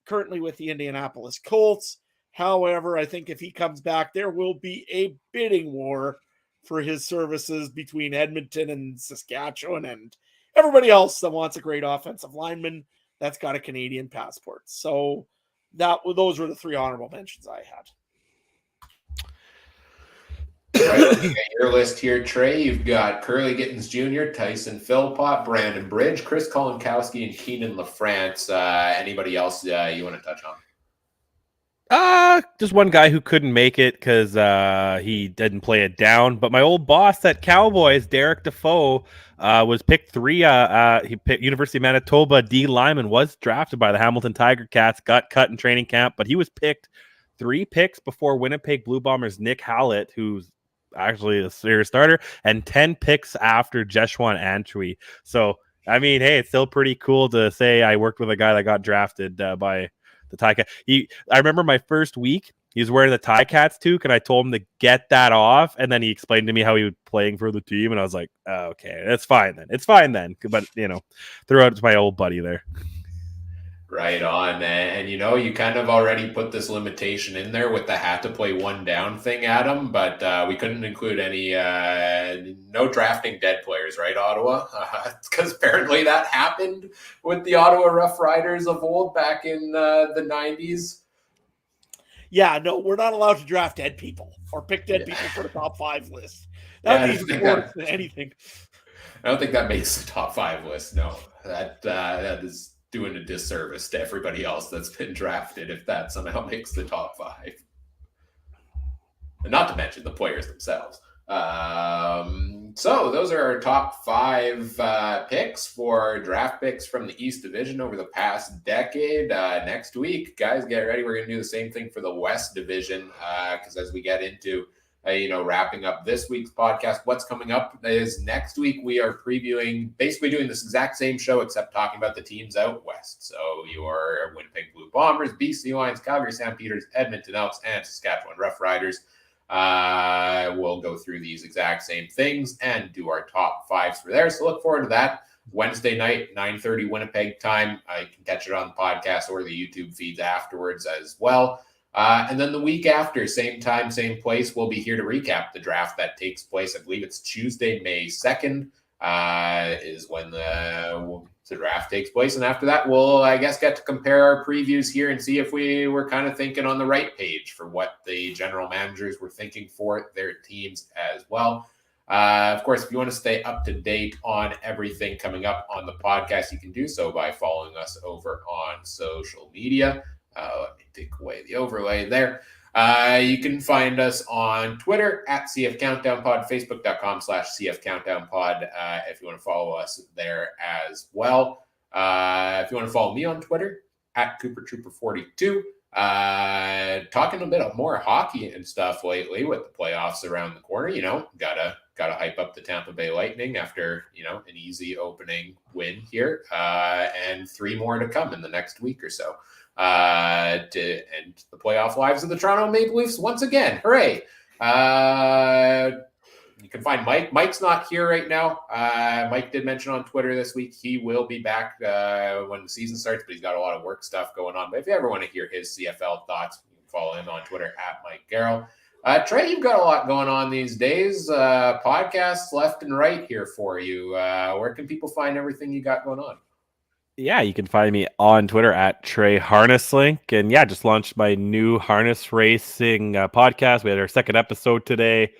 currently with the Indianapolis Colts. However, I think if he comes back, there will be a bidding war for his services between Edmonton and Saskatchewan and everybody else that wants a great offensive lineman that's got a Canadian passport. So those were the 3 honorable mentions I had. Right, you got your list here, Trey. You've got Curly Gittins Jr., Tyson Philpott, Brandon Bridge, Chris Kolinkowski, and Keenan LaFrance. Anybody else you want to touch on? Just one guy who couldn't make it because he didn't play it down. But my old boss at Cowboys, Derek Defoe, was picked 3. He picked University of Manitoba D lineman, was drafted by the Hamilton Tiger Cats, got cut in training camp, but he was picked 3 picks before Winnipeg Blue Bombers Nick Hallett, who's actually a serious starter, and 10 picks after Jeshuan Antwi. So, I mean, hey, it's still pretty cool to say I worked with a guy that got drafted by the Ticats. I remember my first week, he was wearing the Ticats toque, and I told him to get that off, and then he explained to me how he was playing for the team, and I was like, oh, okay, that's fine then. It's fine then. But, throw it to my old buddy there. Right on. And you kind of already put this limitation in there with the had to play 1 down thing, Adam, but we couldn't include any no drafting dead players, right, Ottawa? Because apparently that happened with the Ottawa Rough Riders of old back in the 90s. Yeah, no, we're not allowed to draft dead people or pick dead people for the top 5 list. That would be worse than anything. I don't think that makes the top 5 list. No, that is doing a disservice to everybody else that's been drafted if that somehow makes the top 5. And not to mention the players themselves. So those are our top 5 picks for draft picks from the East Division over the past decade. Next week, guys, get ready. We're going to do the same thing for the West Division because as we get into wrapping up this week's podcast, what's coming up is next week we are previewing, basically doing this exact same show except talking about the teams out west. So your Winnipeg Blue Bombers, BC Lions, Calgary Stampeders, Edmonton Elks, and Saskatchewan Rough Riders. We'll go through these exact same things and do our top 5s for there. So look forward to that. Wednesday night, 9:30 Winnipeg time. You can catch it on the podcast or the YouTube feeds afterwards as well. And then the week after, same time, same place, we'll be here to recap the draft that takes place. I believe it's Tuesday, May 2nd, is when the draft takes place. And after that, we'll, I guess, get to compare our previews here and see if we were kind of thinking on the right page for what the general managers were thinking for their teams as well. Of course, if you want to stay up to date on everything coming up on the podcast, you can do so by following us over on social media. Let me take away the overlay there. You can find us on Twitter at CF Countdown Pod, Facebook.com/CF Countdown Pod if you want to follow us there as well. If you want to follow me on Twitter at CooperTrooper42. Talking a bit more hockey and stuff lately with the playoffs around the corner. Gotta hype up the Tampa Bay Lightning after an easy opening win here, and 3 more to come in the next week or so. To end the playoff lives of the Toronto Maple Leafs once again. Hooray! You can find Mike. Mike's not here right now. Mike did mention on Twitter this week he will be back when the season starts, but he's got a lot of work stuff going on. But if you ever want to hear his CFL thoughts, you can follow him on Twitter at Mike Garrell. Trey, you've got a lot going on these days. Podcasts left and right here for you. Where can people find everything you got going on? Yeah, you can find me on Twitter at Trey Harnesslink. And yeah, just launched my new harness racing podcast. We had our second episode today.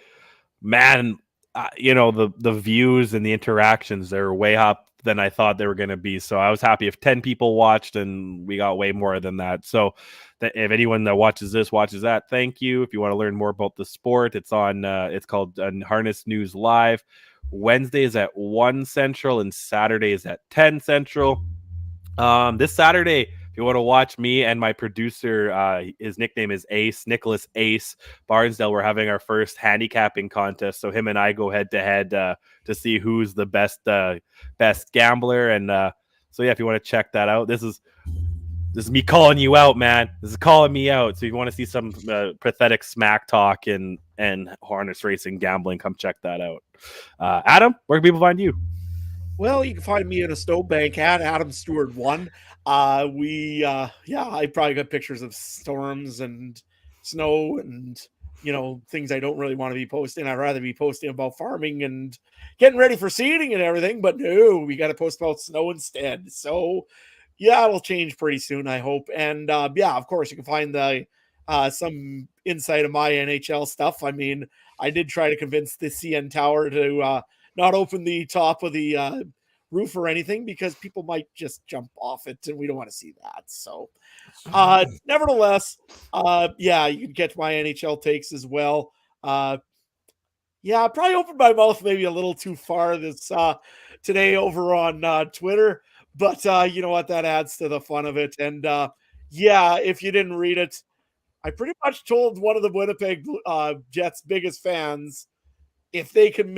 Man, the views and the interactions, they're way up than I thought they were going to be. So I was happy if 10 people watched, and we got way more than that. So if anyone that watches this watches that, thank you. If you want to learn more about the sport, it's on it's called Harness News Live. Wednesdays at 1 Central and Saturdays at 10 Central. This Saturday, if you want to watch me and my producer, his nickname is Ace, Nicholas Ace Barnsdale, we're having our first handicapping contest. So him and I go head to head to see who's the best gambler. And so yeah, if you want to check that out, this is me calling you out, man. This is calling me out. So if you want to see some pathetic smack talk and harness racing gambling, come check that out. Adam, where can people find you? Well, you can find me in a snowbank at Adam Stewart 1. I probably got pictures of storms and snow and, things I don't really want to be posting. I'd rather be posting about farming and getting ready for seeding and everything, but no, we got to post about snow instead. So yeah, it'll change pretty soon, I hope. And of course, you can find some insight of my NHL stuff. I mean, I did try to convince the CN Tower to not open the top of the roof or anything, because people might just jump off it, and we don't want to see that. So nevertheless, you can catch my NHL takes as well. I probably opened my mouth maybe a little too far this today over on Twitter, but you know what, that adds to the fun of it. And if you didn't read it, I pretty much told one of the Winnipeg Jets' biggest fans, if they can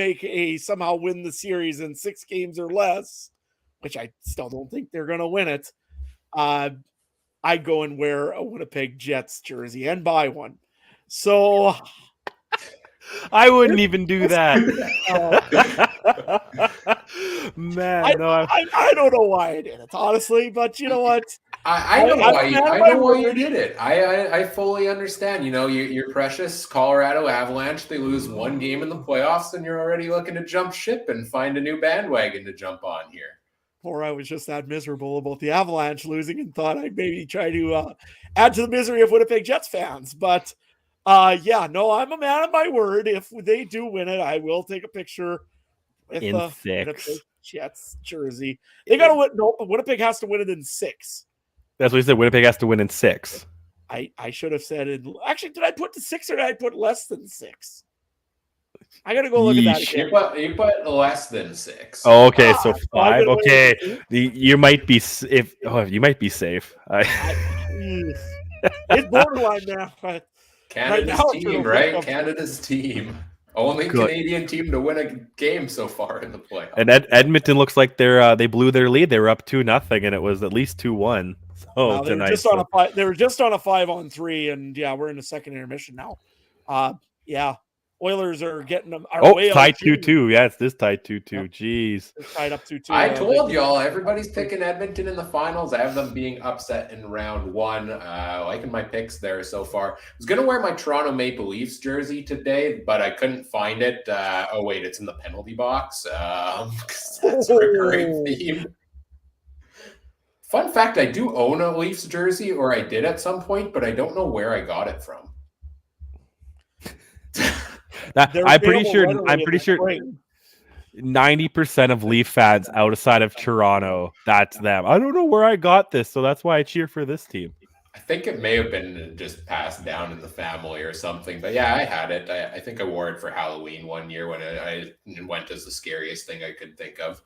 somehow win the series in 6 games or less, which I still don't think they're going to win it, I'd go and wear a Winnipeg Jets jersey and buy one. So I wouldn't even do that. Man, I don't know why I did it, honestly, but you know what? I know why you did it. I fully understand. Your precious Colorado Avalanche, they lose one game in the playoffs, and you're already looking to jump ship and find a new bandwagon to jump on here. Or I was just that miserable about the Avalanche losing and thought I'd maybe try to add to the misery of Winnipeg Jets fans. But I'm a man of my word. If they do win it, I will take a picture with the Winnipeg Jets jersey. They got to win. No, Winnipeg has to win it in 6. That's what he said. Winnipeg has to win in 6. I should have said it. Actually, did I put to 6 or did I put less than 6? I got to go look at that again. You put less than 6. Oh, okay, so 5. Okay, you might be you might be safe. It's borderline now. Canada's team, right? Canada's team. Only Canadian team to win a game so far in the playoffs. And Edmonton looks like they blew their lead. They were up 2-0, and it was at least 2-1. So they were just on a 5-on-3, and we're in the second intermission now. Oilers are getting them. Tied 2-2. Yeah, it's tied 2-2. Yep. Jeez. They're tied up 2-2. I told y'all, everybody's picking Edmonton in the finals. I have them being upset in round 1. Liking my picks there so far. I was going to wear my Toronto Maple Leafs jersey today, but I couldn't find it. It's in the penalty box. That's a recurring theme. Fun fact, I do own a Leafs jersey, or I did at some point, but I don't know where I got it from. I'm pretty sure 90% of Leaf fans outside of Toronto, that's them. I don't know where I got this, so that's why I cheer for this team. I think it may have been just passed down in the family or something, but I had it. I think I wore it for Halloween one year when I went as the scariest thing I could think of.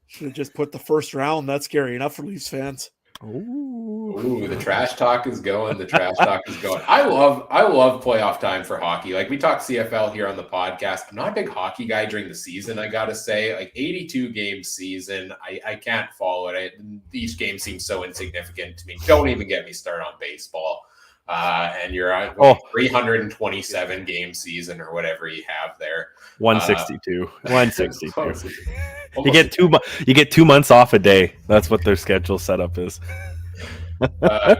Should have just put the first round. That's scary enough for Leafs fans. Ooh, the trash talk is going. I love playoff time for hockey. Like, we talk CFL here on the podcast. I'm not a big hockey guy during the season, I gotta say. Like, 82 game season, I can't follow it. Each game seems so insignificant to me. Don't even get me started on baseball. And you're on 327 game season or whatever you have there. 162. 162. You get 2 months off a day. That's what their schedule setup is.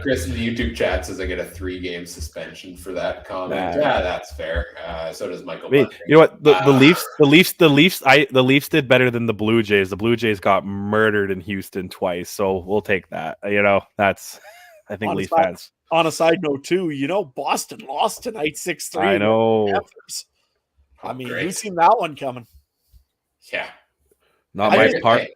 Chris in the YouTube chat says I get a 3-game suspension for that comment. Nah. Yeah, that's fair. So does Michael I mean, Bunting. you know what? The Leafs did better than the Blue Jays. The Blue Jays got murdered in Houston twice, so we'll take that. You know, that's I think Leaf fans. On a side note, too, Boston lost tonight 6-3. I know. I mean, Great. who's seen that one coming? Yeah. Not my part.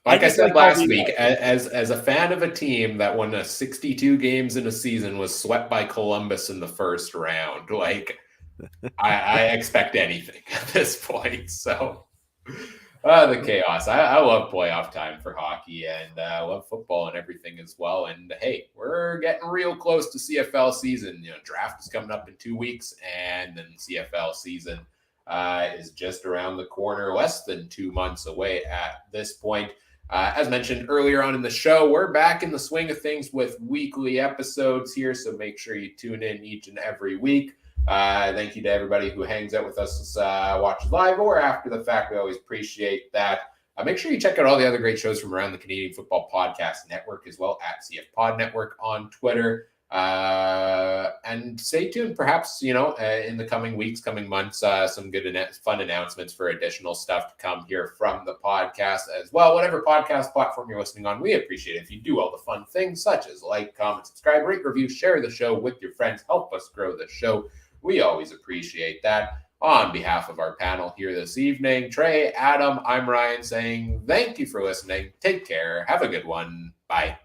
Like I said last week, as a fan of a team that won 62 games in a season was swept by Columbus in the first round, like I expect anything at this point. So the chaos. I love playoff time for hockey, and I love football and everything as well. And hey, we're getting real close to CFL season. Draft is coming up in 2 weeks, and then CFL season is just around the corner, less than 2 months away at this point. As mentioned earlier on in the show, we're back in the swing of things with weekly episodes here, so make sure you tune in each and every week. Thank you to everybody who hangs out with us, watches live or after the fact. We always appreciate that. Make sure you check out all the other great shows from around the Canadian Football Podcast Network as well at CF Pod Network on Twitter. And stay tuned, perhaps, in the coming weeks, coming months, some good fun announcements for additional stuff to come here from the podcast as well. Whatever podcast platform you're listening on, we appreciate it if you do all the fun things such as like, comment, subscribe, rate, review, share the show with your friends, help us grow the show. We always appreciate that. On behalf of our panel here this evening, Trey, Adam, I'm Ryan saying thank you for listening. Take care. Have a good one. Bye.